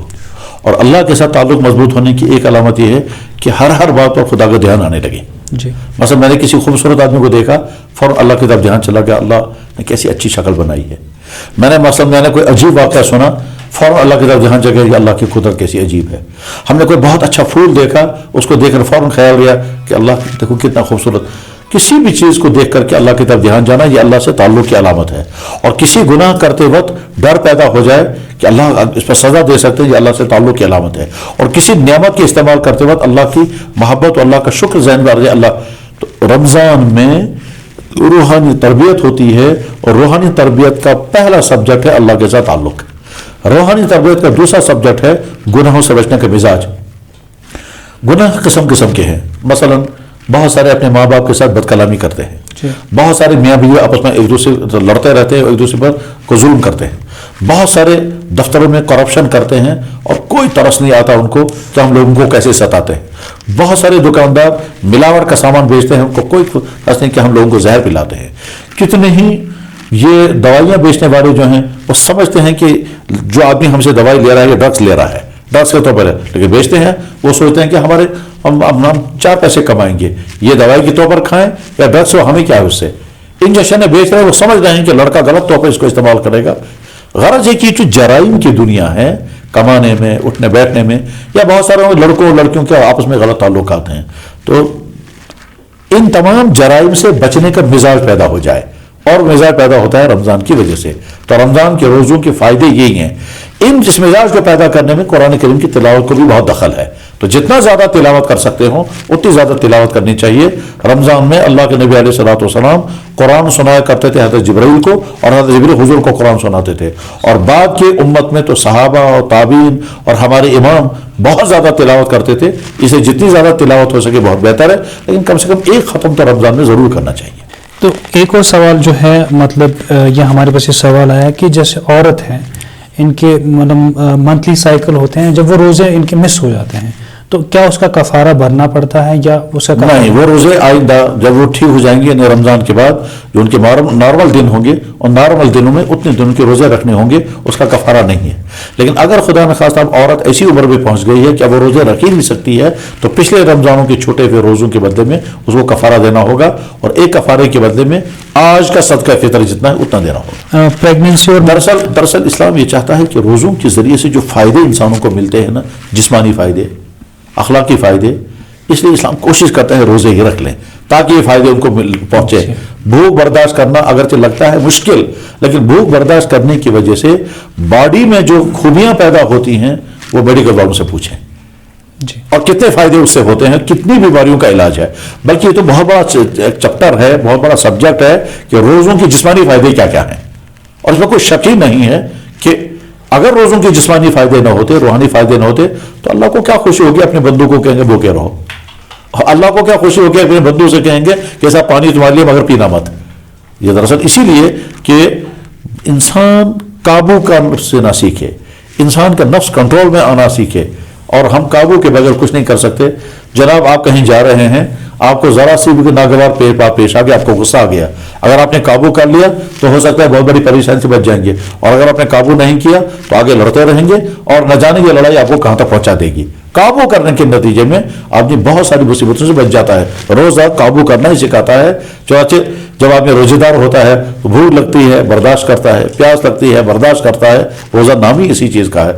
S3: اور اللہ کے ساتھ تعلق مضبوط ہونے کی ایک علامت یہ ہے کہ ہر بات پر خدا کا دھیان آنے لگے.
S1: جی.
S3: مثلا میں نے کسی خوبصورت آدمی کو دیکھا, فوراً اللہ کی طرف دھیان چلا گیا, اللہ نے کیسی اچھی شکل بنائی ہے. میں نے کوئی عجیب واقعہ سنا, فوراً اللہ کی طرف دھیان چلا گیا, اللہ کی قدرت کیسی عجیب ہے. ہم نے کوئی بہت اچھا پھول دیکھا, اس کو دیکھ کر فوراً خیال گیا کہ اللہ دیکھو کتنا خوبصورت. کسی بھی چیز کو دیکھ کر کے اللہ کی طرف دھیان جانا یہ اللہ سے تعلق کی علامت ہے. اور کسی گناہ کرتے وقت ڈر پیدا ہو جائے کہ اللہ اس پر سزا دے سکتے ہیں, یہ اللہ سے تعلق کی علامت ہے. اور کسی نعمت کے استعمال کرتے وقت اللہ کی محبت اور اللہ کا شکر ذہن میں آ جائے اللہ. تو رمضان میں روحانی تربیت ہوتی ہے, اور روحانی تربیت کا پہلا سبجیکٹ ہے اللہ کے ساتھ تعلق. روحانی تربیت کا دوسرا سبجیکٹ ہے گناہوں سے بچنے کا مزاج. گناہ قسم قسم کے ہیں. مثلا بہت سارے اپنے ماں باپ کے ساتھ بد کلامی کرتے ہیں, بہت سارے میاں بیوی آپس میں ایک دوسرے سے لڑتے رہتے ہیں, ایک دوسرے پر کو ظلم کرتے ہیں, بہت سارے دفتروں میں کرپشن کرتے ہیں اور کوئی ترس نہیں آتا ان کو کہ ہم لوگوں کو کیسے ستاتے ہیں. بہت سارے دکاندار ملاوٹ کا سامان بیچتے ہیں, ان کو کوئی ترس نہیں کہ ہم لوگوں کو زہر پلاتے ہیں. کتنے ہی یہ دوائیاں بیچنے والے جو ہیں وہ سمجھتے ہیں کہ جو آدمی ہم سے دوائی لے رہا ہے یہ ڈرگس لے رہا ہے, ڈرگس کے طور پر ہے, لیکن بیچتے ہیں. وہ سوچتے ہیں کہ ہم 4 پیسے کمائیں گے, یہ دوائی کے طور پر کھائیں یا ڈرگس ہو, ہمیں کیا ہے اس سے. انجیکشن بیچ رہے ہیں, وہ سمجھ رہے ہیں کہ لڑکا غلط طور پر اس کو استعمال کرے گا. غرض یہ کہ جو جرائم کی دنیا ہے, کمانے میں, اٹھنے بیٹھنے میں, یا بہت سارے لڑکوں اور لڑکیوں کے آپس میں غلط تعلقات ہیں, تو ان تمام جرائم سے بچنے کا مزاج پیدا ہو جائے. اور مزاج پیدا ہوتا ہے رمضان کی وجہ سے. تو رمضان کے روزوں کے فائدے یہی ہیں. ان جس مزاج کو پیدا کرنے میں قرآن کریم کی تلاوت کو بھی بہت دخل ہے. تو جتنا زیادہ تلاوت کر سکتے ہوں اتنی زیادہ تلاوت کرنی چاہیے. رمضان میں اللہ کے نبی علیہ الصلوۃ والسلام قرآن سنایا کرتے تھے حضرت جبرائیل کو, اور حضرت جبرائیل حضور کو قرآن سناتے تھے. اور بعد کے امت میں تو صحابہ اور تابعین اور ہمارے امام بہت زیادہ تلاوت کرتے تھے. اسے جتنی زیادہ تلاوت ہو سکے بہت بہتر ہے, لیکن کم سے کم ایک ختم تو رمضان میں ضرور کرنا چاہیے.
S1: تو ایک اور سوال جو ہے, مطلب یہ ہمارے پاس یہ سوال آیا کہ جیسے عورت ہیں, ان کے مطلب منتھلی سائیکل ہوتے ہیں, جب وہ روزے ان کے مس ہو جاتے ہیں تو کیا اس کا کفارہ بھرنا پڑتا ہے یا اس کا
S3: نہیں؟ وہ روزے آئندہ جب وہ ٹھیک ہو جائیں گے یعنی رمضان کے بعد جو ان کے نارمل دن ہوں گے, اور نارمل دنوں میں اتنے دن کے روزے رکھنے ہوں گے, اس کا کفارہ نہیں ہے. لیکن اگر خدا نخواستہ عورت ایسی عمر میں پہنچ گئی ہے کہ اب وہ روزے رکھ ہی نہیں سکتی ہے, تو پچھلے رمضانوں کے چھوٹے ہوئے روزوں کے بدلے میں اس کو کفارہ دینا ہوگا, اور ایک کفارے کے بدلے میں آج کا صدقہ فطر جتنا ہے اتنا دینا ہوگا.
S1: پریگننسی اور
S3: دراصل اسلام یہ چاہتا ہے کہ روزوں کے ذریعے سے جو فائدے انسانوں کو ملتے ہیں نا, جسمانی فائدے, اخلاقی فائدے, اس لیے اسلام کوشش کرتا ہے روزے ہی رکھ لیں تاکہ یہ فائدے ان کو پہنچے. بھوک برداشت کرنا اگرچہ لگتا ہے مشکل, لیکن بھوک برداشت کرنے کی وجہ سے باڈی میں جو خوبیاں پیدا ہوتی ہیں وہ میڈیکل والوں سے پوچھیں
S1: جی.
S3: اور کتنے فائدے اس سے ہوتے ہیں, کتنی بیماریوں کا علاج ہے. بلکہ یہ تو بہت بڑا چیپٹر ہے, بہت بڑا سبجیکٹ ہے کہ روزوں کے جسمانی فائدے کیا کیا ہیں. اور اس میں کوئی شک ہی نہیں ہے کہ اگر روزوں کے جسمانی فائدے نہ ہوتے, روحانی فائدے نہ ہوتے, تو اللہ کو کیا خوشی ہوگی اپنے بندوں کو کہیں گے بھوکے رہو. اللہ کو کیا خوشی ہوگی اپنے بندوں سے کہیں گے کہ ایسا پانی تمہارے لیے مگر پینا مت. یہ دراصل اسی لیے کہ انسان قابو کا سے نہ سیکھے, انسان کا نفس کنٹرول میں آنا سیکھے, اور ہم قابو کے بغیر کچھ نہیں کر سکتے. جناب آپ کہیں جا رہے ہیں, آپ کو ذرا سی بھی ناگوار پیش آ گیا, آپ کو غصہ آ گیا, اگر آپ نے قابو کر لیا تو ہو سکتا ہے بہت بڑی پریشانی سے بچ جائیں گے, اور اگر آپ نے قابو نہیں کیا تو آگے لڑتے رہیں گے, اور نہ جانے یہ لڑائی آپ کو کہاں تک پہنچا دے گی. قابو کرنے کے نتیجے میں آدمی بہت ساری مصیبتوں سے بچ جاتا ہے. روزہ قابو کرنا ہی سکھاتا ہے. جب آدمی روزے دار ہوتا ہے تو بھوک لگتی ہے برداشت کرتا ہے, پیاس لگتی ہے برداشت کرتا ہے. روزہ نام ہی اسی چیز کا ہے.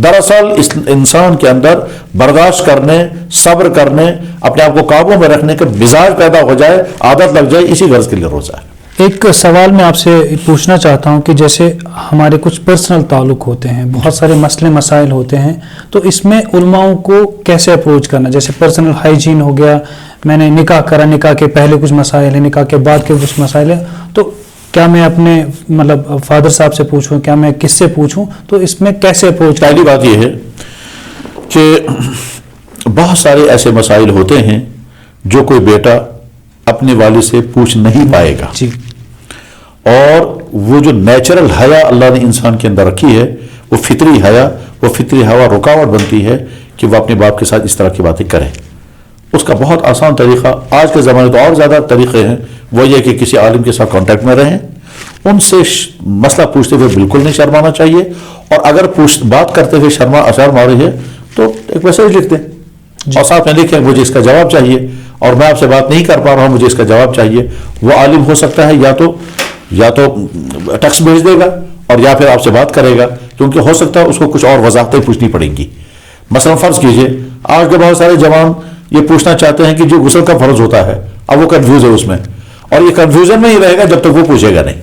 S3: دراصل اس انسان کے اندر برداشت کرنے, صبر کرنے, اپنے آپ کو قابو میں رکھنے کا مزاج پیدا ہو جائے, عادت لگ جائے, اسی غرض کے لیے روزہ ہے.
S1: ایک سوال میں آپ سے پوچھنا چاہتا ہوں کہ جیسے ہمارے کچھ پرسنل تعلق ہوتے ہیں, بہت سارے مسئلے مسائل ہوتے ہیں, تو اس میں علماؤں کو کیسے اپروچ کرنا؟ جیسے پرسنل ہائیجین ہو گیا, میں نے نکاح کرا, نکاح کے پہلے کچھ مسائل ہیں, نکاح کے بعد کے کچھ مسائل ہیں, تو کیا میں اپنے مطلب فادر صاحب سے پوچھوں, کیا میں کس سے پوچھوں, تو اس میں کیسے اپروچ؟
S3: پہلی بات یہ ہے کہ بہت سارے ایسے مسائل ہوتے ہیں جو کوئی بیٹا اپنے والد سے پوچھ نہیں پائے گا,
S1: جی,
S3: اور وہ جو نیچرل حیا اللہ نے انسان کے اندر رکھی ہے, وہ فطری حیا, وہ فطری ہوا رکاوٹ بنتی ہے کہ وہ اپنے باپ کے ساتھ اس طرح کی باتیں کرے. اس کا بہت آسان طریقہ, آج کے زمانے تو اور زیادہ طریقے ہیں, وہ یہ کہ کسی عالم کے ساتھ کانٹیکٹ میں رہیں, ان سے مسئلہ پوچھتے ہوئے بالکل نہیں شرمانا چاہیے, اور اگر بات کرتے ہوئے اشار مارے ہے تو ایک میسج لکھ دیں اور ساتھ میں لکھیں مجھے اس کا جواب چاہیے, اور میں آپ سے بات نہیں کر پا رہا ہوں, مجھے اس کا جواب چاہیے. وہ عالم ہو سکتا ہے یا تو ٹیکسٹ بھیج دے گا اور یا پھر آپ سے بات کرے گا, کیونکہ ہو سکتا ہے اس کو کچھ اور وضاحتیں پوچھنی پڑیں گی. مثلا فرض کیجئے آج کے بہت سارے جوان یہ پوچھنا چاہتے ہیں کہ جو غسل کا فرض ہوتا ہے, اب وہ کنفیوز ہے اس میں, اور یہ کنفیوژن میں ہی رہے گا جب تک وہ پوچھے گا نہیں.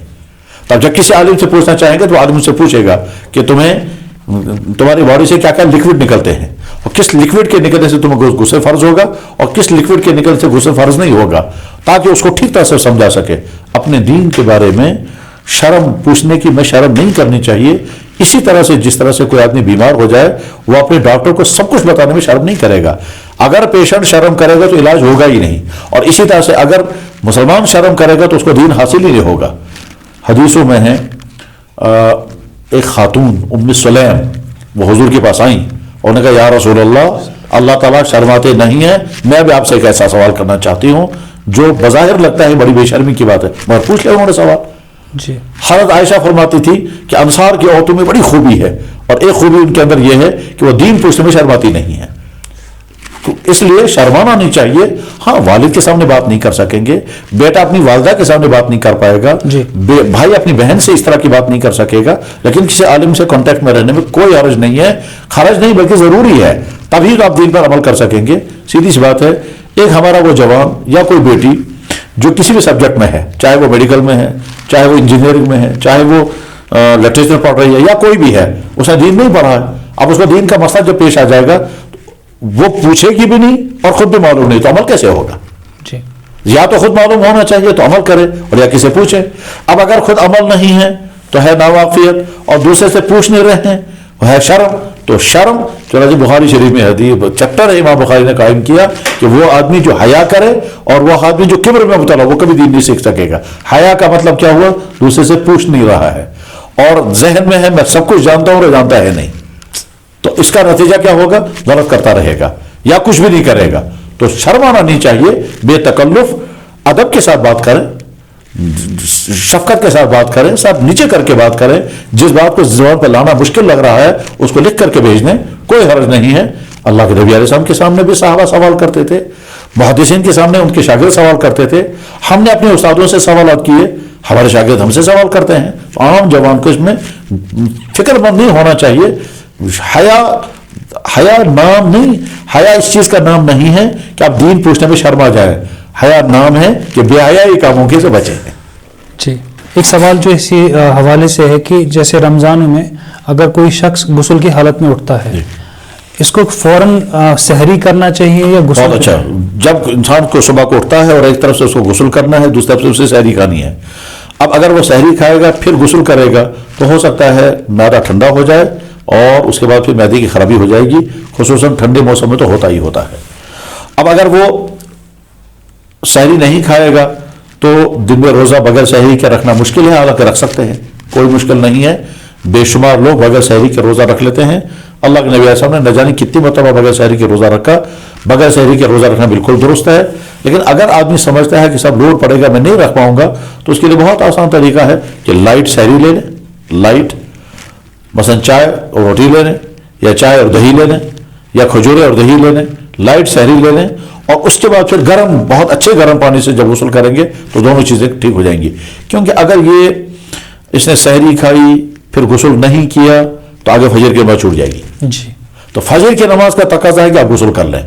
S3: تب جب کسی عالم سے پوچھنا چاہیں گے تو عالم سے پوچھے گا کہ تمہاری باڈی سے کیا کیا لکوڈ نکلتے ہیں, اور کس لکوڈ کے نکلنے سے تمہیں غسل فرض ہوگا اور کس لکوڈ کے نکلنے سے غسل فرض نہیں ہوگا, تاکہ اس کو ٹھیک طرح سے سمجھا سکے. اپنے دین کے بارے میں شرم پوچھنے کی میں شرم نہیں کرنی چاہیے. اسی طرح سے جس طرح سے کوئی آدمی بیمار ہو جائے وہ اپنے ڈاکٹر کو سب کچھ بتانے میں شرم نہیں کرے گا. اگر پیشنٹ شرم کرے گا تو علاج ہوگا ہی نہیں, اور اسی طرح سے اگر مسلمان شرم کرے گا تو اس کو دین حاصل ہی نہیں ہوگا. حدیثوں میں ہے ایک خاتون ام سلیم وہ حضور کے پاس آئیں اور نے کہا یا رسول اللہ تعالیٰ شرماتے نہیں ہیں, میں بھی آپ سے ایک ایسا سوال کرنا چاہتی ہوں جو بظاہر لگتا ہے بڑی بے شرمی کی بات ہے, مگر پوچھ لیا انہوں نے سوال.
S1: جی,
S3: حضرت عائشہ فرماتی تھی کہ انصار کی عورتوں میں بڑی خوبی ہے, اور ایک خوبی ان کے اندر یہ ہے کہ وہ دین پوچھنے میں شرماتی نہیں ہے. تو اس لیے شرمانا نہیں چاہیے. ہاں والد کے سامنے بات نہیں کر سکیں گے, بیٹا اپنی والدہ کے سامنے بات نہیں کر پائے گا,
S1: جی,
S3: بھائی اپنی بہن سے اس طرح کی بات نہیں کر سکے گا, لیکن کسی عالم سے کانٹیکٹ میں رہنے میں کوئی حرج نہیں ہے, خرج نہیں بلکہ ضروری ہے, تبھی تو آپ دین پر عمل کر سکیں گے. سیدھی سی بات ہے. ایک ہمارا وہ جوان یا کوئی بیٹی جو کسی بھی سبجیکٹ میں ہے, چاہے وہ میڈیکل میں ہے, چاہے وہ انجینئرنگ میں ہے, چاہے وہ لٹریچر پڑھ رہی ہے, یا کوئی بھی ہے, اس نے دین نہیں پڑھا ہے, اب اس کو دین کا مسئلہ جب پیش آ جائے گا وہ پوچھے گی بھی نہیں اور خود بھی معلوم نہیں, تو عمل کیسے ہوگا؟
S1: جی,
S3: یا تو خود معلوم ہونا چاہیے تو عمل کرے, اور یا کسی پوچھے. اب اگر خود عمل نہیں ہے تو ہے ناواقفیت, اور دوسرے سے پوچھ نہیں رہے ہیں وہ ہے شرم. تو شرم چنانچہ بخاری شریف میں حدیث چیپٹر ہے امام بخاری نے قائم کیا کہ وہ آدمی جو حیا کرے اور وہ آدمی جو کبر میں مبتلا وہ کبھی دین نہیں سیکھ سکے گا. حیا کا مطلب کیا ہوا؟ دوسرے سے پوچھ نہیں رہا ہے, اور ذہن میں ہے میں سب کچھ جانتا ہوں اور جانتا ہے نہیں, تو اس کا نتیجہ کیا ہوگا؟ غلط کرتا رہے گا یا کچھ بھی نہیں کرے گا. تو شرمانا نہیں چاہیے, بے تکلف ادب کے ساتھ بات کریں, شفقت کے ساتھ بات کریں, ساتھ نیچے کر کے بات کریں. جس بات کو زبان پہ لانا مشکل لگ رہا ہے اس کو لکھ کر کے بھیج دیں, کوئی حرج نہیں ہے. اللہ کے نبی علیہ السلام کے سامنے بھی صحابہ سوال کرتے تھے, محدثین کے سامنے ان کے شاگرد سوال کرتے تھے, ہم نے اپنے استادوں سے سوالات کیے, ہمارے شاگرد ہم سے سوال کرتے ہیں. تو عام جوان کو اس میں فکر مند نہیں ہونا چاہیے. حیا نام نہیں, حیا اس چیز کا نام نہیں ہے کہ آپ دین پوچھنے میں شرما جائیں. حیا نام ہے کہ بے حیائی کاموں کے سے بچیں.
S1: جی, ایک سوال جو اسی حوالے سے ہے کہ جیسے رمضان میں اگر کوئی شخص غسل کی حالت میں اٹھتا ہے, اس کو فوراً سحری کرنا چاہیے یا غسل؟
S3: بہت اچھا. جب انسان کو صبح کو اٹھتا ہے اور ایک طرف سے اس کو غسل کرنا ہے, دوسری طرف سے اسے سحری کھانی ہے. اب اگر وہ سحری کھائے گا پھر غسل کرے گا تو ہو سکتا ہے معدہ ٹھنڈا ہو جائے اور اس کے بعد پھر معدے کی خرابی ہو جائے گی, خصوصاً ٹھنڈے موسم میں تو ہوتا ہی ہوتا ہے. اب اگر وہ سحری نہیں کھائے گا تو دن میں روزہ بغیر سحری کے رکھنا مشکل ہے, حالانکہ رکھ سکتے ہیں, کوئی مشکل نہیں ہے. بے شمار لوگ بغیر سحری کے روزہ رکھ لیتے ہیں. اللہ کے نبی علیہ السلام نے نہ جانے کتنی مرتبہ بغیر سحری کے روزہ رکھا. بغیر سحری کے روزہ رکھنا بالکل درست ہے, لیکن اگر آدمی سمجھتا ہے کہ سب لوڈ پڑے گا میں نہیں رکھ پاؤں گا, تو اس کے لیے بہت آسان طریقہ ہے کہ لائٹ سحری لے لیں. لائٹ مثلا چائے اور روٹی لے لیں, یا چائے اور دہی لے لیں, یا کھجورے اور دہی لے لیں, لائٹ سحری لے لیں, اور اس کے بعد پھر گرم بہت اچھے گرم پانی سے جب غسل کریں گے تو دونوں چیزیں ٹھیک ہو جائیں گی. کیونکہ اگر اس نے سحری کھائی پھر غسل نہیں کیا تو آگے فجر کی نماز چھوٹ جائے گی.
S1: جی,
S3: تو فجر کی نماز کا تقاضا ہے کہ آپ غسل کر لیں,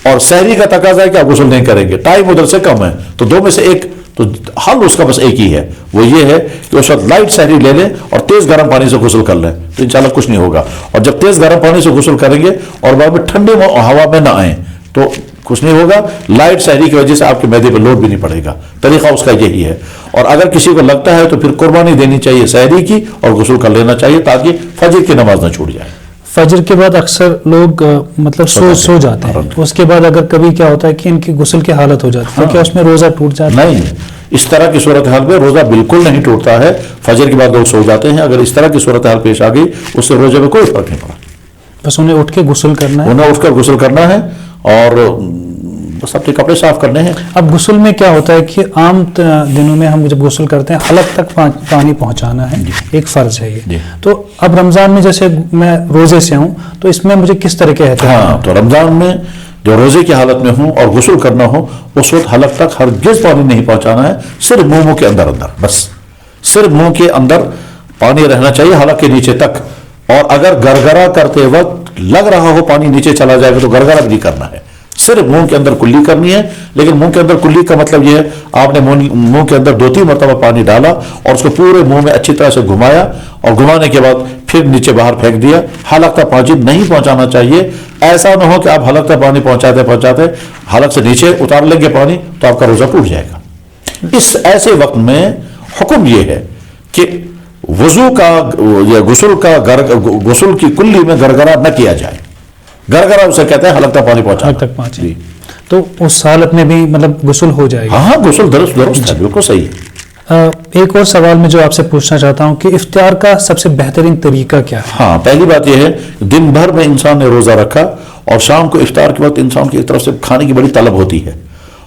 S3: اور سحری کا تقاضا ہے کہ آپ غسل نہیں کریں گے. ٹائم ادھر سے کم ہے, تو دو میں سے ایک, تو حل اس کا بس ایک ہی ہے, وہ یہ ہے کہ اس وقت لائٹ سحری لے لیں اور تیز گرم پانی سے غسل کر لیں, تو انشاءاللہ کچھ نہیں ہوگا. اور جب تیز گرم پانی سے غسل کریں گے اور بعد میں ٹھنڈے ہوا میں نہ آئیں تو کچھ نہیں ہوگا. لائٹ سحری کی وجہ سے آپ کے معدے پر لوڈ بھی نہیں پڑے گا. طریقہ اس کا یہی ہے. اور اگر کسی کو لگتا ہے تو پھر قربانی دینی چاہیے سحری کی اور غسل کر لینا چاہیے تاکہ فجر کی نماز نہ چھوٹ جائے.
S1: فجر کے بعد اکثر لوگ مطلب سو جاتے ہیں. اس کے بعد اگر کبھی کیا ہوتا ہے کہ ان کی غسل کی حالت ہو جاتی ہے, کیا اس میں روزہ ٹوٹ جاتا ہے؟
S3: نہیں, اس طرح کی صورتحال میں روزہ بالکل نہیں ٹوٹتا ہے. فجر کے بعد لوگ سو جاتے ہیں, اگر اس طرح کی صورتحال پیش آ گئی اس سے روزے میں کوئی فرق نہیں پڑا.
S1: بس انہیں اٹھ کے غسل کرنا ہے.
S3: انہیں اٹھ کر غسل کرنا ہے اور بس اپنے کپڑے صاف کرنے ہیں.
S1: اب غسل میں کیا ہوتا ہے کہ عام دنوں میں ہم جب غسل کرتے ہیں حلق تک پانی پہنچانا ہے, ایک فرض ہے یہ. تو اب رمضان میں جیسے میں روزے سے ہوں تو اس میں مجھے کس طرح کے
S3: ہاں, تو رمضان میں جو روزے کی حالت میں ہوں اور غسل کرنا ہو اس وقت حلق تک ہرگز پانی نہیں پہنچانا ہے, صرف منہ کے اندر بس صرف منہ کے اندر پانی رہنا چاہیے حلق کے نیچے تک. اور اگر گرگرا کرتے وقت لگ رہا ہو پانی نیچے چلا جائے گا تو گرگرا بھی نہیں کرنا ہے, صرف منہ کے اندر کلی کرنی ہے. لیکن منہ کے اندر کلی کا مطلب یہ ہے آپ نے منہ کے اندر 2-3 مرتبہ پانی ڈالا اور اس کو پورے منہ میں اچھی طرح سے گھمایا اور گھمانے کے بعد پھر نیچے باہر پھینک دیا. حلق تک پانی نہیں پہنچانا چاہیے. ایسا نہ ہو کہ آپ حلق تک پانی پہنچاتے حلق سے نیچے اتار لیں گے پانی تو آپ کا روزہ ٹوٹ جائے گا. اس ایسے وقت میں حکم یہ ہے کہ وضو کا یا غسل کی کلی میں گرگرا نہ کیا جائے. گرگرا اسے کہتے ہیں حلق تک پانی پہنچانا.
S1: تو اس حالت میں بھی مطلب غسل ہو جائے گا؟
S3: ہاں, غسل درست ہے, بالکل صحیح ہے.
S1: ایک اور سوال میں جو آپ سے پوچھنا چاہتا ہوں کہ افطار کا سب سے بہترین طریقہ کیا ہے؟
S3: ہاں, پہلی بات یہ ہے دن بھر میں انسان نے روزہ رکھا اور شام کو افطار کے وقت انسان کی طرف سے کھانے کی بڑی طلب ہوتی ہے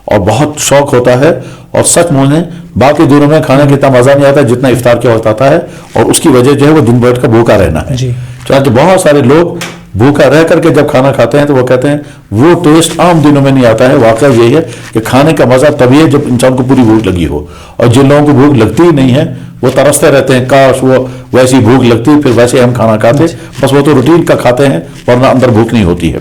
S3: اور بہت شوق ہوتا ہے. اور سچ مجھے باقی دنوں میں کھانے کا اتنا مزہ نہیں آتا جتنا افطار کے وقت آتا ہے, اور اس کی وجہ جو ہے وہ دن بھر کا بھوکا رہنا ہے. چنانچہ بہت سارے لوگ بھوکا رہ کر کے جب کھانا کھاتے ہیں تو وہ کہتے ہیں وہ ٹیسٹ عام دنوں میں نہیں آتا ہے. واقعہ یہی ہے کہ کھانے کا مزہ تبھی ہے جب انسان کو پوری بھوک لگی ہو, اور جن لوگوں کو بھوک لگتی ہی نہیں ہے وہ ترستے رہتے ہیں کاش وہ ویسی بھوک لگتی پھر ویسے ہم کھانا کھاتے. بس وہ تو روٹین کا کھاتے ہیں ورنہ اندر بھوک نہیں ہوتی ہے.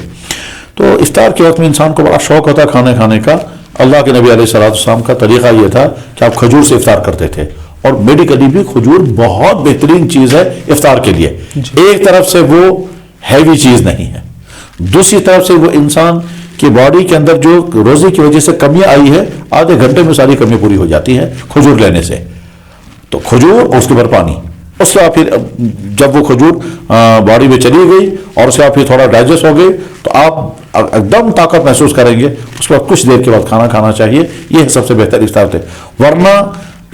S3: تو افطار کے وقت میں انسان کو بڑا شوق ہوتا ہے کھانے کھانے کا. اللہ کے نبی علیہ السلام کا طریقہ یہ تھا کہ آپ کھجور سے افطار کرتے تھے, اور میڈیکلی بھی کھجور بہت بہترین چیز ہے افطار کے لیے. ایک طرف سے وہ ہیوی چیز نہیں ہے, دوسری طرف سے وہ انسان کی باڈی کے اندر جو روزے کی وجہ سے کمیاں آئی ہے آدھے گھنٹے میں ساری کمی پوری ہو جاتی ہے کھجور لینے سے. تو کھجور اور اس کے بعد پانی, اس کے بعد پھر جب وہ کھجور باڈی میں چلی گئی اور اس کے بعد پھر تھوڑا ڈائجسٹ ہو گئی تو آپ ایک دم طاقت محسوس کریں گے. اس کے بعد کچھ دیر کے بعد کھانا کھانا چاہیے. یہ سب سے بہتر افطار تھے. ورنہ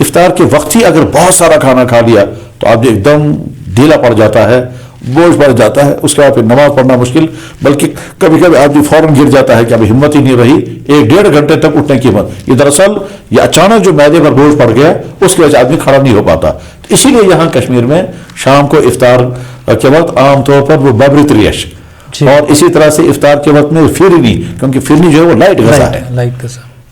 S3: افطار کے وقت ہی اگر بہت سارا کھانا کھا لیا تو آپ ایک دم ڈھیلا پڑ جاتا ہے, بوجھ پڑ جاتا ہے. اس کے بعد پھر نماز پڑھنا مشکل, بلکہ کبھی کبھی آدمی فوراً گر جاتا ہے کہ ابھی ہمت ہی نہیں رہی 1-1.5 گھنٹے تک اٹھنے کی ہمت. یہ دراصل یہ اچانک جو معدے پر بوجھ پڑ گیا اس کی وجہ سے آدمی کھڑا نہیں ہو پاتا. اسی لیے یہاں کشمیر میں شام کو افطار کے وقت عام طور پر وہ ببری تریش, اور اسی طرح سے افطار کے وقت میں فرنی, کیونکہ فرنی جو ہے وہ لائٹ غذا ہے.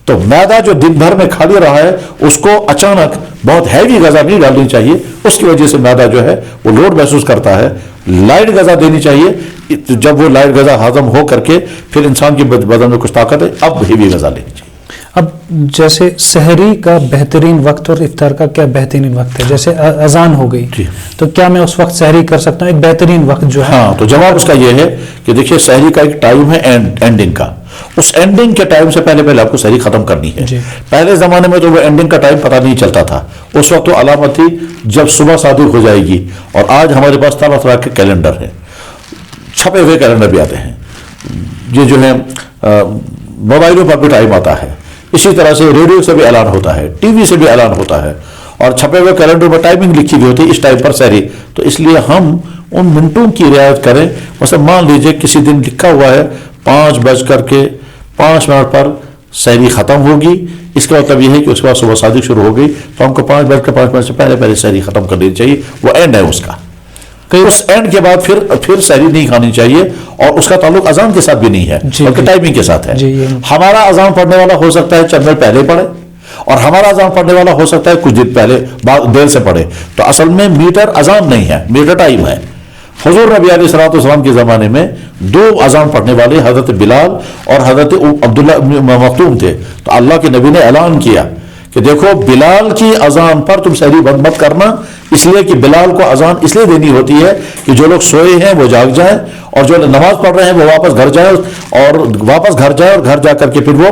S3: تو معدہ جو دن بھر میں کھا رہا ہے اس کو اچانک بہت ہیوی غذا نہیں ڈالنی چاہیے. اس کی وجہ سے معدہ جو ہے وہ لوڈ محسوس کرتا ہے. لائٹ غذا دینی چاہیے. جب وہ لائٹ غذا ہضم ہو کر کے پھر انسان کے بدن میں کچھ طاقت ہے اب ہیوی غذا لینی چاہیے.
S1: اب جیسے سحری کا بہترین وقت اور افطار کا کیا بہترین وقت ہے؟ جیسے اذان ہو گئی تو کیا میں اس وقت سحری کر سکتا ہوں؟ ایک بہترین وقت جو ہے.
S3: ہاں, تو جواب اس کا یہ ہے کہ دیکھیے سحری کا ایک ٹائم ہے اینڈنگ کا. اس اینڈنگ کے ٹائم سے پہلے آپ کو سحری ختم کرنی ہے. پہلے زمانے میں تو وہ اینڈنگ کا ٹائم پتہ نہیں چلتا تھا. اس وقت تو علامت تھی جب صبح صادق ہو جائے گی. اور آج ہمارے پاس طرح طرح کے کیلنڈر ہیں, چھپے ہوئے کیلنڈر بھی آتے ہیں. یہ جو ہے موبائلوں پر بھی ٹائم آتا ہے. اسی طرح سے ریڈیو سے بھی اعلان ہوتا ہے, ٹی وی سے بھی اعلان ہوتا ہے, اور چھپے ہوئے کیلنڈر میں ٹائمنگ لکھی ہوئی ہوتی ہے اس ٹائم پر سحری. تو اس لیے ہم ان منٹوں کی رعایت کریں. مثلا مان لیجئے کسی دن لکھا ہوا ہے 5:05 پر سحری ختم ہوگی. اس کا مطلب یہ ہے کہ اس کے بعد صبح صادق شروع ہو گئی تو ہم کو 5:05 سے پہلے سحری ختم کر لینی چاہیے. وہ اینڈ ہے اس کا. اس اینڈ کے بعد پھر سحری نہیں کھانی چاہیے, اور اس کا تعلق اذان کے ساتھ بھی نہیں ہے بلکہ ٹائمنگ کے ساتھ ہے. ہمارا اذان پڑھنے والا ہو سکتا ہے چند منٹ پہلے پڑھے, اور ہمارا اذان پڑھنے والا ہو سکتا ہے کچھ دن پہلے دیر سے پڑھے. تو اصل میں میٹر اذان نہیں ہے, میٹر ٹائم ہے. حضور نبی علیہ السلام کے زمانے میں 2 اذان پڑھنے والے حضرت بلال اور حضرت عبداللہ بن مکتوم تھے. تو اللہ کے نبی نے اعلان کیا کہ دیکھو بلال کی اذان پر تم سحری بند مت کرنا، اس لیے کہ بلال کو اذان اس لیے دینی ہوتی ہے کہ جو لوگ سوئے ہیں وہ جاگ جائیں، اور جو نماز پڑھ رہے ہیں وہ واپس گھر جائیں، اور گھر جا کر کے پھر وہ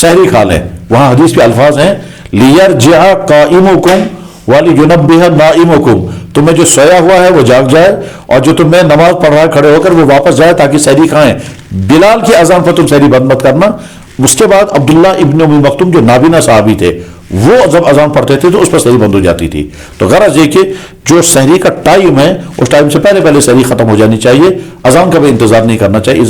S3: سحری کھا لیں۔ وہاں حدیث کے الفاظ ہیں لیرجع قائمکم ولینبہ نائمکم، تمہیں جو سویا ہوا ہے وہ جاگ جائے، اور جو تمہیں نماز پڑھ رہا ہے کھڑے ہو کر وہ واپس جائے تاکہ سحری کھائیں۔ بلال کی اذان پر تم سحری بند مت کرنا۔ اس کے بعد عبداللہ ابن ام مکتوم جو نابینا صحابی تھے، وہ جب اذان پڑھتے تھے تو اس پر سحری بند ہو جاتی تھی۔ تو غرض یہ کہ جو سحری کا ٹائم ہے اس ٹائم سے پہلے سحری ختم ہو جانی چاہیے، اذان کا بھی انتظار نہیں کرنا چاہیے۔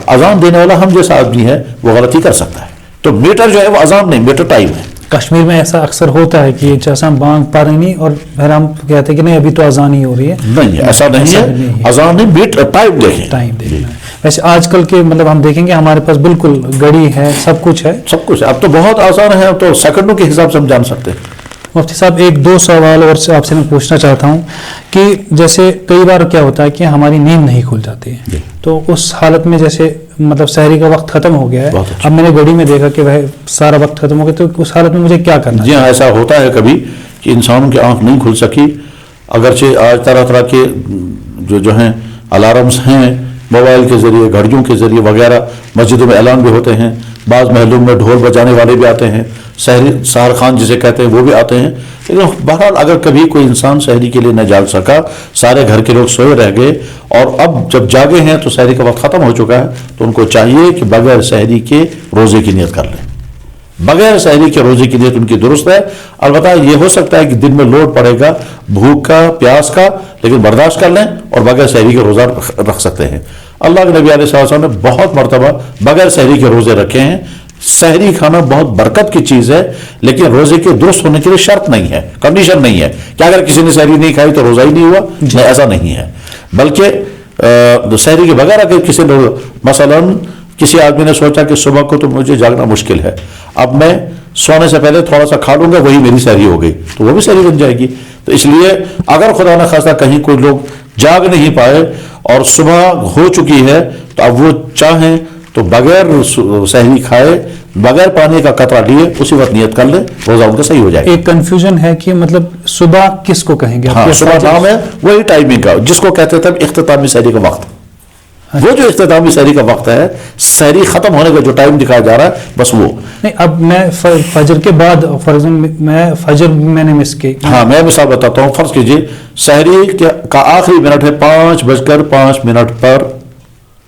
S3: اذان دینے والا ہم جیسا آدمی ہے وہ غلطی کر سکتا ہے، تو میٹر جو ہے وہ اذان نہیں، میٹر ٹائم ہے۔
S1: کشمیر میں ایسا اکثر ہوتا ہے کہ جیسا ہم بانگ پڑھ رہے نہیں اور پھر ہم کہتے ہیں کہ نہیں ابھی تو اذان ہی ہو رہی ہے،
S3: نہیں ایسا نہیں ہے، اذان نہیں، میٹر ٹائم دیکھیں،
S1: ٹائم دیکھنا ہے۔ ویسے آج کل کے مطلب ہم دیکھیں گے ہمارے پاس بالکل گھڑی ہے، سب کچھ ہے،
S3: سب کچھ اب تو بہت آسان ہے، اب تو سیکنڈوں کے حساب سے ہم جان سکتے ہیں۔
S1: مفتی صاحب ایک دو سوال اور آپ سے میں پوچھنا چاہتا ہوں کہ جیسے کئی بار کیا ہوتا ہے کہ ہماری نیند نہیں کھل جاتی ہے، تو اس حالت میں جیسے مطلب سحری کا وقت ختم ہو گیا ہے، اب میں نے گھڑی میں دیکھا کہ وہ سارا وقت ختم ہو گیا، تو اس حالت میں مجھے کیا کرنا ہے؟
S3: جی ہاں، ایسا ہوتا ہے کبھی کہ انسانوں کی آنکھ نہیں کھل سکی، اگرچہ آج طرح کے جو ہیں الارمس ہیں، موبائل کے ذریعے، گھڑیوں کے ذریعے وغیرہ، مسجدوں میں اعلان بھی ہوتے ہیں، بعض محلوں میں ڈھول بجانے والے بھی آتے ہیں، سحر خان جسے کہتے ہیں وہ بھی آتے ہیں، لیکن بہرحال اگر کبھی کوئی انسان سحری کے لیے نہ جاگ سکا، سارے گھر کے لوگ سوئے رہ گئے اور اب جب جاگے ہیں تو سحری کا وقت ختم ہو چکا ہے، تو ان کو چاہیے کہ بغیر سحری کے روزے کی نیت کر لیں۔ بغیر سحری کے روزے کی نیت ان کی درست ہے، البتہ یہ ہو سکتا ہے کہ دن میں لوڈ پڑے گا بھوک کا، پیاس کا، لیکن برداشت کر لیں اور بغیر سحری کے روزہ رکھ سکتے ہیں۔ اللہ کے نبی علیہ السلام نے بہت مرتبہ بغیر سحری کے روزے رکھے ہیں۔ سحری کھانا بہت برکت کی چیز ہے، لیکن روزے کے درست ہونے کے لیے شرط نہیں ہے، کنڈیشن نہیں ہے کہ اگر کسی نے سحری نہیں کھائی تو روزہ ہی نہیں ہوا، نہیں ایسا نہیں ہے، بلکہ سحری کے بغیر اگر کسی مثلاً کسی آدمی نے سوچا کہ صبح کو تو مجھے جاگنا مشکل ہے، اب میں سونے سے پہلے تھوڑا سا کھا لوں گا، وہی میری سحری ہو گئی، تو وہ بھی سحری بن جائے گی۔ تو اس لیے اگر خدا نخواستہ کہیں کوئی لوگ جاگ نہیں پائے اور صبح ہو چکی ہے تو اب وہ چاہیں تو بغیر سحری کھائے، بغیر پانی کا قطرہ لیے اسی وقت نیت کر لے، روزہ ان کا صحیح ہو جائے گا۔
S1: ایک کنفیوژن ہے کہ مطلب صبح کس کو کہیں گے؟
S3: ہاں، صبح نام ہے وہی ٹائمنگ کا جس کو کہتے تھے اختتامی سحری کا وقت، وہ جو اختتامی سحری کا وقت ہے، سحری ختم ہونے کا جو ٹائم دکھایا جا رہا ہے بس وہ
S1: نہیں۔ اب میں فجر کے بعد فرض میں فجر میں نے مس کی،
S3: ہاں میں مثال بتاتا ہوں، فرض کیجیے سحری کا آخری منٹ ہے 5:05 پر،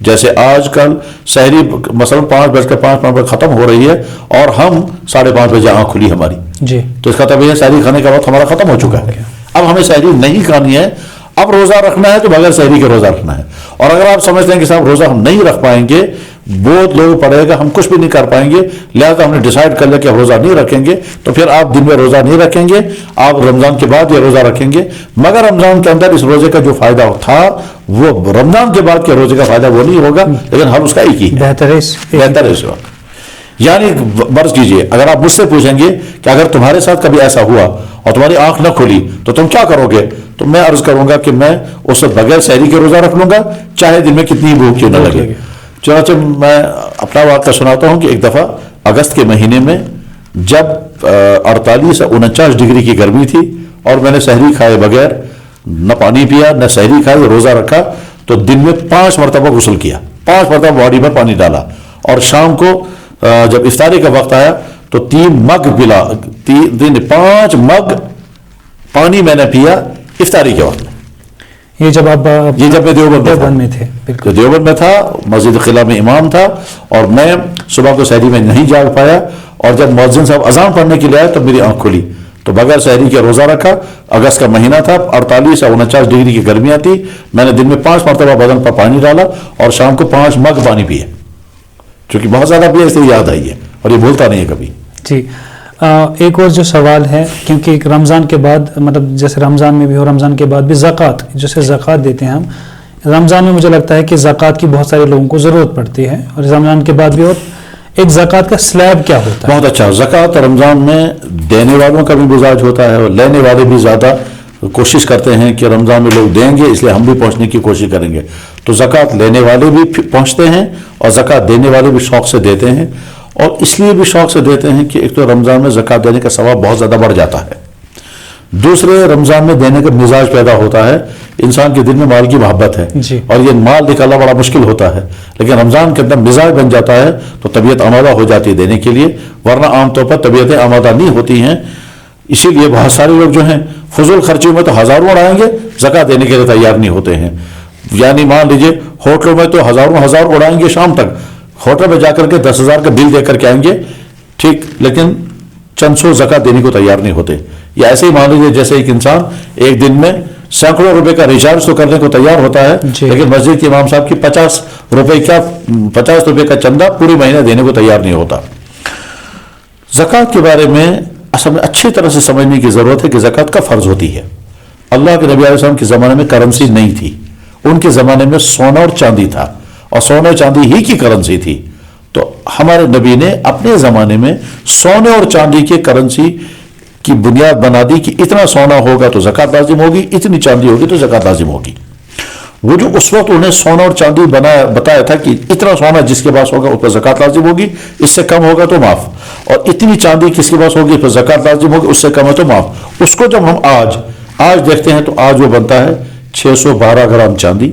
S3: جیسے آج کل سحری مثلا 5:05 پر ختم ہو رہی ہے اور ہم 5:30 بجے آنکھ کھلی ہماری،
S1: جی
S3: تو اس کا طب یہ سحری کھانے کا وقت ہمارا ختم ہو چکا ہے، اب ہمیں سحری نہیں کھانی ہے، اب روزہ رکھنا ہے تو بغیر سحری کے روزہ رکھنا ہے۔ اور اگر آپ سمجھتے ہیں کہ صاحب روزہ ہم نہیں رکھ پائیں گے، بہت لوگ پڑے گا، ہم کچھ بھی نہیں کر پائیں گے، لہذا ہم نے ڈیسائیڈ کر لیا کہ روزہ نہیں رکھیں گے، تو پھر آپ دن میں روزہ نہیں رکھیں گے، آپ رمضان کے بعد یہ روزہ رکھیں گے، مگر رمضان کے اندر اس روزے کا جو فائدہ تھا وہ رمضان کے بعد کے روزے کا فائدہ وہ نہیں ہوگا، لیکن ہر اس کا ایک ہی ہے،
S1: بہتر ہے
S3: اس وقت۔ یعنی فرض کیجئے اگر آپ مجھ سے پوچھیں گے کہ اگر تمہارے ساتھ کبھی ایسا ہوا اور تمہاری آنکھ نہ کھلی تو تم کیا کرو گے، تو میں عرض کروں گا کہ میں اس وقت بغیر سحری کے روزہ رکھ لوں گا، چاہے دن میں کتنی بھوک کیوں نہ لگے۔ چنانچہ میں اپنا واقعہ سناتا ہوں کہ ایک دفعہ اگست کے مہینے میں جب 48 سے 49 ڈگری کی گرمی تھی اور میں نے سحری کھائے بغیر، نہ پانی پیا نہ سحری کھائی، روزہ رکھا، تو دن میں 5 مرتبہ غسل کیا، 5 مرتبہ باڈی میں پانی ڈالا، اور شام کو جب افطاری کا وقت آیا تو 3 مگ پلا، 5 مگ پانی میں نے پیا افطاری کے وقت۔
S1: یہ جب
S3: میں دیوبند
S1: میں تھے، بالکل
S3: دیوبند میں تھا، مسجد خلا میں امام تھا، اور میں صبح کو سحری میں نہیں جاگ پایا، اور جب مؤذن صاحب اذان پڑھنے کے لیے آئے تو میری آنکھ کھلی، تو بغیر سحری کے روزہ رکھا۔ اگست کا مہینہ تھا، 48 سے 49 ڈگری کی گرمیاں تھی، میں نے دن میں 5 مرتبہ بدن پر پانی ڈالا اور شام کو 5 مگ پانی پیے، چونکہ بہت زیادہ پیا اس لیے یاد آئی ہے اور یہ بھولتا نہیں ہے کبھی۔
S1: جی ایک اور جو سوال ہے، کیونکہ رمضان کے بعد مطلب جیسے رمضان میں بھی ہو، رمضان کے بعد بھی زکوٰۃ، جیسے زکوٰۃ دیتے ہیں ہم رمضان میں، مجھے لگتا ہے کہ زکوٰۃ کی بہت سارے لوگوں کو ضرورت پڑتی ہے، اور رمضان کے بعد بھی، اور ایک زکوٰۃ کا سلیب کیا ہوتا ہے؟
S3: بہت اچھا، زکوٰۃ رمضان میں دینے والوں کا بھی مزاج ہوتا ہے اور لینے والے بھی زیادہ کوشش کرتے ہیں کہ رمضان میں لوگ دیں گے، اس لیے ہم بھی پہنچنے کی کوشش کریں گے، تو زکوٰۃ لینے والے بھی پہنچتے ہیں اور زکوٰۃ دینے والے بھی شوق سے دیتے ہیں، اور اس لیے بھی شوق سے دیتے ہیں کہ ایک تو رمضان میں زکوٰۃ دینے کا ثواب بہت زیادہ بڑھ جاتا ہے، دوسرے رمضان میں دینے کا مزاج پیدا ہوتا ہے، انسان کے دل میں مال کی محبت ہے
S1: جی۔
S3: اور یہ مال نکالنا بڑا مشکل ہوتا ہے، لیکن رمضان کے اندر مزاج بن جاتا ہے تو طبیعت آمادہ ہو جاتی ہے دینے کے لیے، ورنہ عام طور پر طبیعتیں آمادہ نہیں ہوتی ہیں۔ اسی لیے بہت سارے لوگ جو ہیں فضول خرچی میں تو ہزاروں اڑائیں گے، زکوٰۃ دینے کے لیے تیار نہیں ہوتے ہیں۔ یعنی مان لیجئے ہوٹلوں میں تو ہزار اڑائیں گے، شام تک ہوٹل میں جا کر کے 10,000 کا بل دے کر کے آئیں گے، ٹھیک، لیکن چند سو زکوٰۃ دینے کو تیار نہیں ہوتے۔ یا ایسے ہی مان لیجیے جیسے ایک انسان ایک دن میں سینکڑوں روپے کا ریچارج تو کرنے کو تیار ہوتا ہے،
S1: جی۔
S3: لیکن مسجد کے امام صاحب کی 50 روپے کا چندہ پورے مہینے دینے کو تیار نہیں ہوتا۔ زکوٰۃ کے بارے میں اصل میں اچھی طرح سے سمجھنے کی ضرورت ہے کہ زکوٰۃ کا فرض ہوتی ہے۔ اللہ کے نبی علیہ السلام کے زمانے میں کرنسی نہیں تھی، ان کے زمانے میں سونا اور چاندی تھا، اور سونے چاندی ہی کی کرنسی تھی۔ تو ہمارے نبی نے اپنے زمانے میں سونے اور چاندی کے کرنسی کی بنیاد بنا دی کہ اتنا سونا ہوگا تو زکوٰۃ لازم ہوگی، اتنی چاندی ہوگی تو زکوٰۃ لازم ہوگی۔ وہ جو اس وقت انہیں سونا اور چاندی بتایا تھا کہ اتنا سونا جس کے پاس ہوگا اس پر زکوٰۃ لازم ہوگی، اس سے کم ہوگا تو معاف، اور اتنی چاندی کس کے پاس ہوگی اس پر زکوٰۃ لازم ہوگی، اس سے کم ہے تو معاف۔ اس کو جب ہم آج دیکھتے ہیں تو آج وہ بنتا ہے 612 گرام چاندی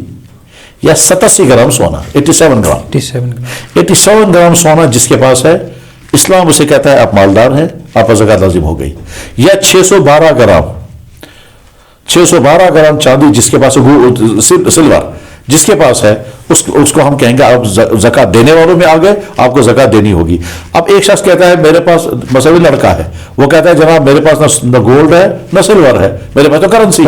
S3: یا 87 گرام سونا، 87 گرام سونا جس کے پاس ہے، اسلام اسے کہتا ہے آپ مالدار ہیں، آپ پر زکوٰۃ لازم ہو گئی۔ یا 612 گرام چاندی جس کے پاس سلور جس کے پاس ہے، اس کو ہم کہیں گے آپ زکوٰۃ دینے والوں میں آ گئے، آپ کو زکوٰۃ دینی ہوگی۔ اب ایک شخص کہتا ہے میرے پاس مثلاً لڑکا ہے، وہ کہتا ہے جناب میرے پاس نہ گولڈ ہے نہ سلور ہے، میرے پاس تو کرنسی،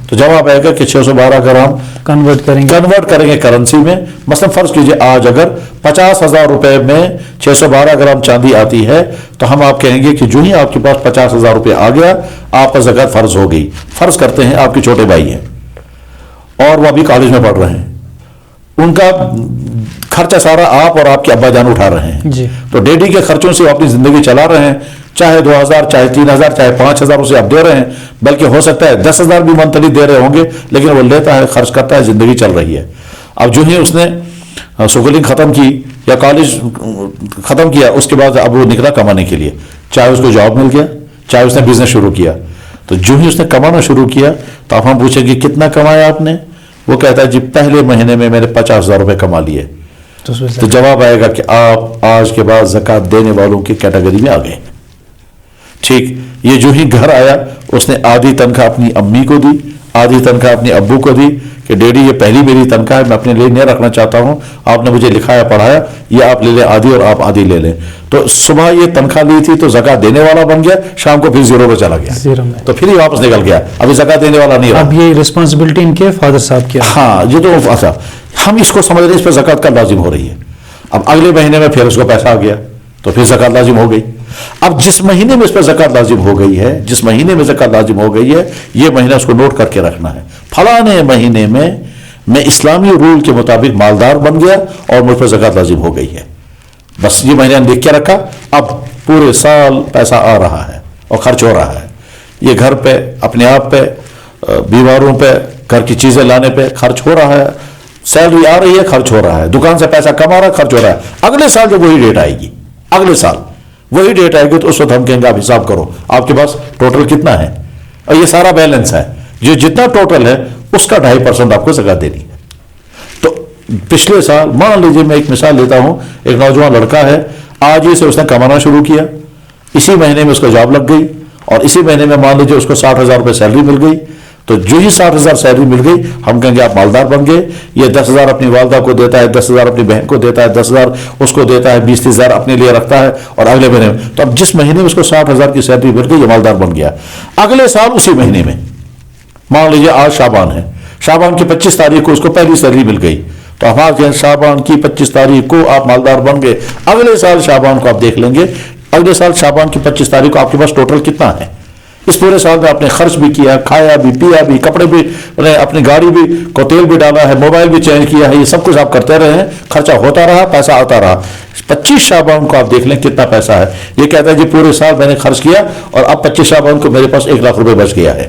S3: تو جواب آئے گا کہ 612 گرام کنورٹ کریں گے کرنسی میں۔ مثلا فرض کیجئے آج اگر 50,000 روپے میں 612 گرام چاندی آتی ہے تو ہم آپ کہیں گے کہ جو ہی آپ کے پاس 50,000 روپے آ گیا، آپ پر زکوٰۃ فرض ہو گئی۔ فرض کرتے ہیں آپ کے چھوٹے بھائی ہیں اور وہ ابھی کالج میں پڑھ رہے ہیں، ان کا خرچہ سارا آپ اور آپ کے ابا جان اٹھا رہے ہیں،
S1: جی۔
S3: تو ڈیڈی کے خرچوں سے اپنی زندگی چلا رہے ہیں، چاہے 2,000 چاہے 3,000 چاہے 5,000 اسے آپ دے رہے ہیں، بلکہ ہو سکتا ہے 10,000 بھی منتھلی دے رہے ہوں گے، لیکن وہ لیتا ہے، خرچ کرتا ہے، زندگی چل رہی ہے۔ اب جو ہی اس نے اسکولنگ ختم کی یا کالج ختم کیا، اس کے بعد اب وہ نکلا کمانے کے لیے، چاہے اس کو جاب مل گیا چاہے اس نے بزنس شروع کیا، تو جو ہی اس نے کمانا شروع کیا تو اب ہم پوچھیں گے کتنا کمایا آپ نے، وہ کہتا ہے جی پہلے مہینے میں نے 50,000 روپے کما لیے، تو جواب آئے گا کہ آپ آج کے بعد زکوٰۃ دینے والوں کی کیٹیگری میں آ گئے۔ ٹھیک، یہ جو ہی گھر آیا اس نے آدھی تنخواہ اپنی امی کو دی، آدھی تنخواہ اپنے ابو کو دی کہ ڈیڈی یہ پہلی میری تنخواہ ہے، میں اپنے لیے نہیں رکھنا چاہتا ہوں، آپ نے مجھے لکھایا پڑھایا، یہ آپ لے لیں آدھی اور آپ آدھی لے لیں۔ تو صبح یہ تنخواہ لی تھی تو زکوٰۃ دینے والا بن گیا، شام کو پھر زیرو پہ چلا گیا، تو پھر ہی واپس نکل گیا، ابھی زکوٰۃ دینے والا نہیں رہا۔
S1: اب یہ رسپانسبلٹی ان کے فادر صاحب کی،
S3: ہاں یہ تو اچھا ہم اس کو سمجھ رہے ہیں اس پہ زکوٰۃ کا لازم ہو رہی ہے۔ اب اگلے مہینے میں پھر اس کو پیسہ آ گیا تو پھر زکوٰۃ لازم ہو گئی۔ اب جس مہینے میں اس پہ زکوٰۃ لازم ہو گئی ہے، جس مہینے میں زکوٰۃ لازم ہو گئی ہے، یہ مہینہ اس کو نوٹ کر کے رکھنا ہے، فلاں مہینے میں اسلامی رول کے مطابق مالدار بن گیا اور مجھ پر زکوٰۃ لازم ہو گئی ہے، بس یہ مہینہ لکھ کے رکھا، اب پورے سال پیسہ آ رہا ہے اور خرچ ہو رہا ہے، یہ گھر پہ، اپنے آپ پہ، بیماروں پہ، گھر کی چیزیں لانے پہ خرچ ہو رہا ہے، سیلری آ رہی ہے خرچ ہو رہا ہے، دکان سے پیسہ کما رہا ہے خرچ ہو رہا ہے۔ اگلے سال جب وہی ڈیٹ آئے گی، اگلے سال وہی ڈیٹ آئے گی تو اس وقت ہم کہیں گے آپ حساب کرو آپ کے پاس ٹوٹل کتنا ہے، اور یہ سارا بیلنس ہے، جو جتنا ٹوٹل ہے اس کا 2.5% آپ کو زکوٰۃ دینی ہے۔ تو پچھلے سال مان لیجیے میں ایک مثال لیتا ہوں، ایک نوجوان لڑکا ہے، آج ہی سے اس نے کمانا شروع کیا، اسی مہینے میں اس کو جاب لگ گئی اور اسی مہینے میں مان لیجیے اس کو 60,000 روپے سیلری مل گئی، تو جو ہی 60,000 سیلری مل گئی ہم کہیں گے آپ مالدار بن گئے۔ یہ 10,000 اپنی والدہ کو دیتا ہے، 10,000 اپنی بہن کو دیتا ہے، 10,000 اس کو دیتا ہے، 20,000 اپنے لیے رکھتا ہے، اور اگلے مہینے میں تو اب جس مہینے میں اس کو 60,000 کی سیلری مل گئی یہ مالدار بن گیا۔ اگلے سال اسی مہینے میں مان لیجیے آج شعبان ہے، شعبان کی 25 تاریخ کو اس کو پہلی سیلری مل گئی، تو ہمارے شعبان کی 25 تاریخ کو آپ مالدار بن گئے۔ اگلے سال شعبان کو آپ دیکھ لیں گے، اگلے سال شعبان کی 25 تاریخ کو آپ کے پاس ٹوٹل کتنا ہے، اس پورے سال میں آپ نے خرچ بھی کیا، کھایا بھی، پیا بھی، کپڑے بھی، اپنی گاڑی بھی کو تیل بھی ڈالا ہے، موبائل بھی چینج کیا ہے، یہ سب کچھ آپ کرتے رہے ہیں، خرچہ ہوتا رہا، پیسہ آتا رہا۔ 25 شعبان کو آپ دیکھ لیں کتنا پیسہ ہے، یہ کہتا ہے جی پورے سال میں نے خرچ کیا اور اب 25 شعبان کو میرے پاس 1 لاکھ روپے بچ گیا ہے،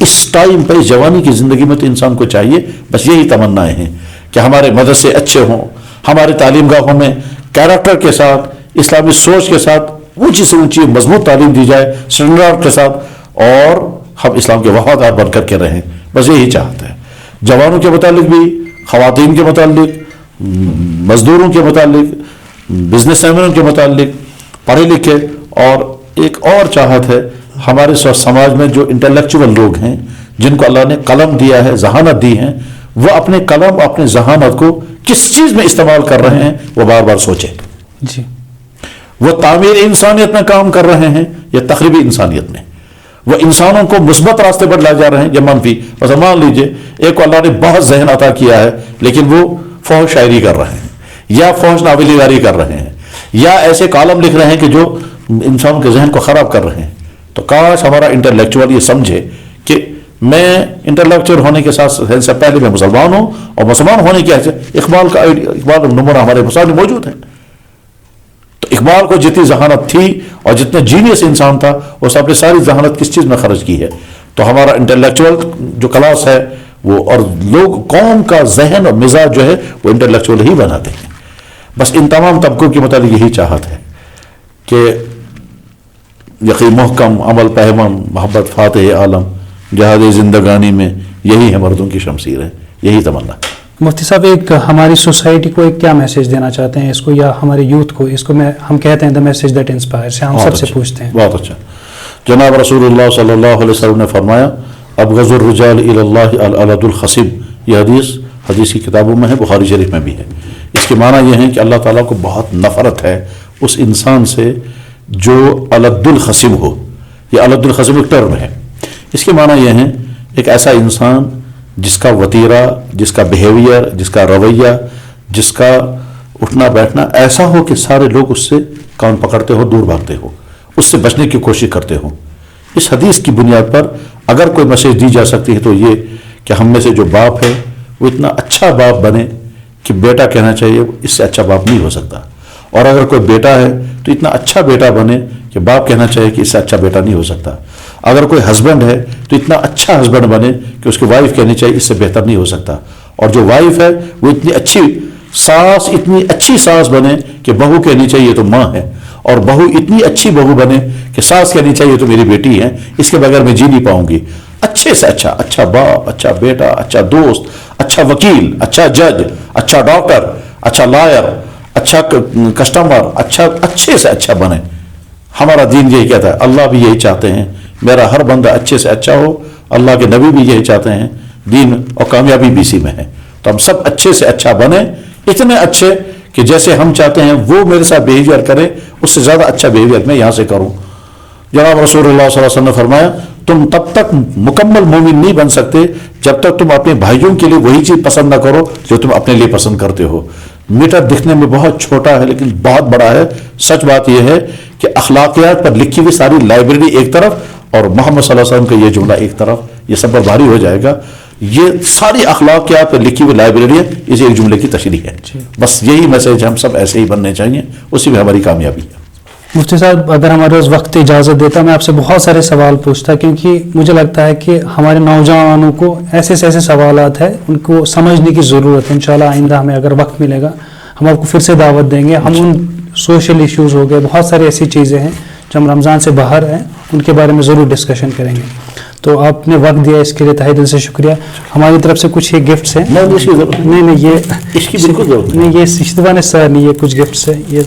S3: اس ٹائم پہ جوانی کی زندگی میں تو انسان کو چاہیے بس یہی تمنائیں ہیں کہ ہمارے مدرسے اچھے ہوں, ہمارے تعلیم گاہوں میں کیریکٹر کے ساتھ, اسلامی سوچ کے ساتھ اونچی سے اونچی مضبوط تعلیم دی جائے اسٹینڈرڈ کے ساتھ, اور ہم اسلام کے وفادار بن کر کے رہیں, بس یہی چاہتے ہیں. جوانوں کے متعلق بھی, خواتین کے متعلق, مزدوروں کے متعلق, بزنس مینوں کے متعلق, پڑھے لکھے, اور ایک اور چاہت ہے ہمارے سماج میں جو انٹلیکچوئل لوگ ہیں جن کو اللہ نے قلم دیا ہے, ذہانت دی ہے, وہ اپنے قلم اپنے ذہانت کو کس چیز میں استعمال کر رہے ہیں وہ بار بار سوچیں.
S1: جی,
S3: وہ تعمیر انسانیت میں کام کر رہے ہیں یا تخریبی انسانیت میں؟ وہ انسانوں کو مثبت راستے پر لا جا رہے ہیں یا منفی؟ بس مان لیجئے ایک کو اللہ نے بہت ذہن عطا کیا ہے لیکن وہ فحش شاعری کر رہے ہیں یا فحش ناول نگاری کر رہے ہیں یا ایسے کالم لکھ رہے ہیں کہ جو انسانوں کے ذہن کو خراب کر رہے ہیں. تو کاش ہمارا انٹلیکچوئل یہ سمجھے کہ میں انٹلیکچوئل ہونے کے ساتھ سے پہلے میں مسلمان ہوں, اور مسلمان ہونے کی حیثیت اقبال کا نمونہ ہمارے مسائل موجود ہے. تو اقبال کو جتنی ذہانت تھی اور جتنے جینیس انسان تھا اس اپنی ساری ذہانت کس چیز میں خرچ کی ہے. تو ہمارا انٹلیکچوئل جو کلاس ہے وہ, اور لوگ قوم کا ذہن اور مزاج جو ہے وہ انٹلیکچوئل ہی بناتے ہیں. بس ان تمام طبقوں کے متعلق یہی چاہت ہے کہ یقین محکم, عمل پہمم, محبت فاتح عالم, جہاد زندگانی میں یہی ہے مردوں کی شمشیر ہے, یہی تمنا.
S1: مفتی صاحب ایک ہماری سوسائٹی کو ایک کیا میسج دینا چاہتے ہیں اس کو, یا ہمارے یوتھ کو, اس کو ہم کہتے ہیں دا میسج دیٹ انسپائر, سے ہم سب سے پوچھتے ہیں.
S3: بہت اچھا. جناب رسول اللہ صلی اللہ علیہ وسلم نے فرمایا ابغض الرجال الی اللہ الولد الخصیب. یہ حدیث کی کتابوں میں ہے, بخاری شریف میں بھی ہے. اس کے معنی یہ ہے کہ اللہ تعالیٰ کو بہت نفرت ہے اس انسان سے جو الد الخصم ہو. یہ الد الخصم ایک ٹرم ہے. اس کے معنی یہ ہے ایک ایسا انسان جس کا وطیرہ, جس کا بیہیویئر, جس کا رویہ, جس کا اٹھنا بیٹھنا ایسا ہو کہ سارے لوگ اس سے کان پکڑتے ہو, دور بھاگتے ہو, اس سے بچنے کی کوشش کرتے ہو. اس حدیث کی بنیاد پر اگر کوئی میسج دی جا سکتی ہے تو یہ کہ ہم میں سے جو باپ ہے وہ اتنا اچھا باپ بنے کہ بیٹا کہنا چاہیے اس سے اچھا باپ نہیں ہو سکتا, اور اگر کوئی بیٹا ہے تو اتنا اچھا بیٹا بنے کہ باپ کہنا چاہیے کہ اس سے اچھا بیٹا نہیں ہو سکتا. اگر کوئی ہسبینڈ ہے تو اتنا اچھا ہسبینڈ بنے کہ اس کی وائف کہنی چاہیے اس سے بہتر نہیں ہو سکتا. اور جو وائف ہے وہ اتنی اچھی ساس بنے کہ بہو کہنی چاہیے تو ماں ہے, اور بہو اتنی اچھی بہو بنے کہ ساس کہنی چاہیے تو میری بیٹی ہے, اس کے بغیر میں جی نہیں پاؤں گی. اچھے سے اچھا باپ, اچھا بیٹا, اچھا دوست, اچھا وکیل, اچھا جج, اچھا ڈاکٹر, اچھا لائر, اچھا کسٹمر, اچھے سے اچھا بنے. ہمارا دین یہی کہتا ہے, اللہ بھی یہی چاہتے ہیں میرا ہر بندہ اچھے سے اچھا ہو, اللہ کے نبی بھی یہی چاہتے ہیں, دین اور کامیابی بھی اسی میں ہے. تو ہم سب اچھے سے اچھا بنیں, اتنے اچھے کہ جیسے ہم چاہتے ہیں وہ میرے ساتھ بیہیویئر کرے, اس سے زیادہ اچھا بیہیویئر میں یہاں سے کروں. جناب رسول اللہ صلی اللہ علیہ وسلم نے فرمایا تم تب تک مکمل مومن نہیں بن سکتے جب تک تم اپنے بھائیوں کے لیے وہی چیز پسند نہ کرو جو تم اپنے لیے پسند کرتے ہو. میٹر دکھنے میں بہت چھوٹا ہے لیکن بہت بڑا ہے. سچ بات یہ ہے کہ اخلاقیات پر لکھی ہوئی ساری لائبریری ایک طرف اور محمد صلی اللہ علیہ وسلم کا یہ جملہ ایک طرف, یہ سب پر بھاری ہو جائے گا. یہ ساری اخلاقیات پر لکھی ہوئی لائبریری ہے, اسے ایک جملے کی تشریح ہے. بس یہی میسج ہم سب ایسے ہی بننے چاہیے, اسی میں ہماری کامیابی ہے.
S1: مفتی صاحب اگر ہمارے اس وقت اجازت دیتا میں آپ سے بہت سارے سوال پوچھتا, کیونکہ مجھے لگتا ہے کہ ہمارے نوجوانوں کو ایسے سوالات ہیں ان کو سمجھنے کی ضرورت ہے. انشاءاللہ آئندہ ہمیں اگر وقت ملے گا ہم آپ کو پھر سے دعوت دیں گے. ہم ان سوشل ایشوز ہو گئے, بہت ساری ایسی چیزیں ہیں جو ہم رمضان سے باہر ہیں, ان کے بارے میں ضرور ڈسکشن کریں گے. تو آپ نے وقت دیا اس کے لیے تہہ دل سے شکریہ. ہماری طرف سے کچھ یہ گفٹس ہیں. نہیں یہ
S3: اس کی بالکل ضرورت
S1: نہیں, یہ شتوان سر نہیں, یہ کچھ گفٹس ہیں. یہ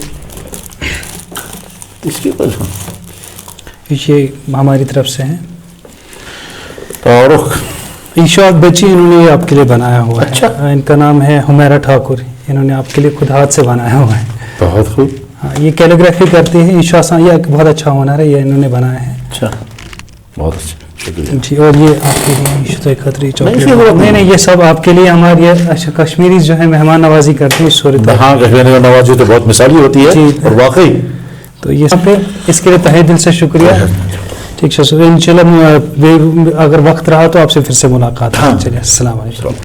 S1: ہماری طرف سے ہیں. ایشاق بچی انہوں نے آپ کے لیے بنایا ہوا ہے. ان کا نام ہے حمیرہ ٹھاکر, انہوں نے آپ کے لیے خود ہاتھ سے بنایا ہوا ہے.
S3: بہت خوب.
S1: ہاں, یہ کیلیگرافی کرتی ہے ایشا, یہ بہت اچھا ہنر ہے, یہ انہوں نے بنایا ہے.
S3: اچھا, بہت اچھا, شکریہ
S1: جی. اور یہ آپ کے لیے خطری چاکلیٹ. نہیں یہ سب آپ کے لیے. ہماری اچھا کشمیری جو ہے مہمان نوازی کرتے ہیں اس صورت.
S3: ہاں, کشمیری نوازی تو بہت مثالی ہوتی ہے اور واقعی.
S1: تو یہ سب اس کے لیے تہہ دل سے شکریہ. ٹھیک ہے, انشاءاللہ اگر وقت رہا تو آپ سے پھر سے ملاقات. چلیے, السلام علیکم.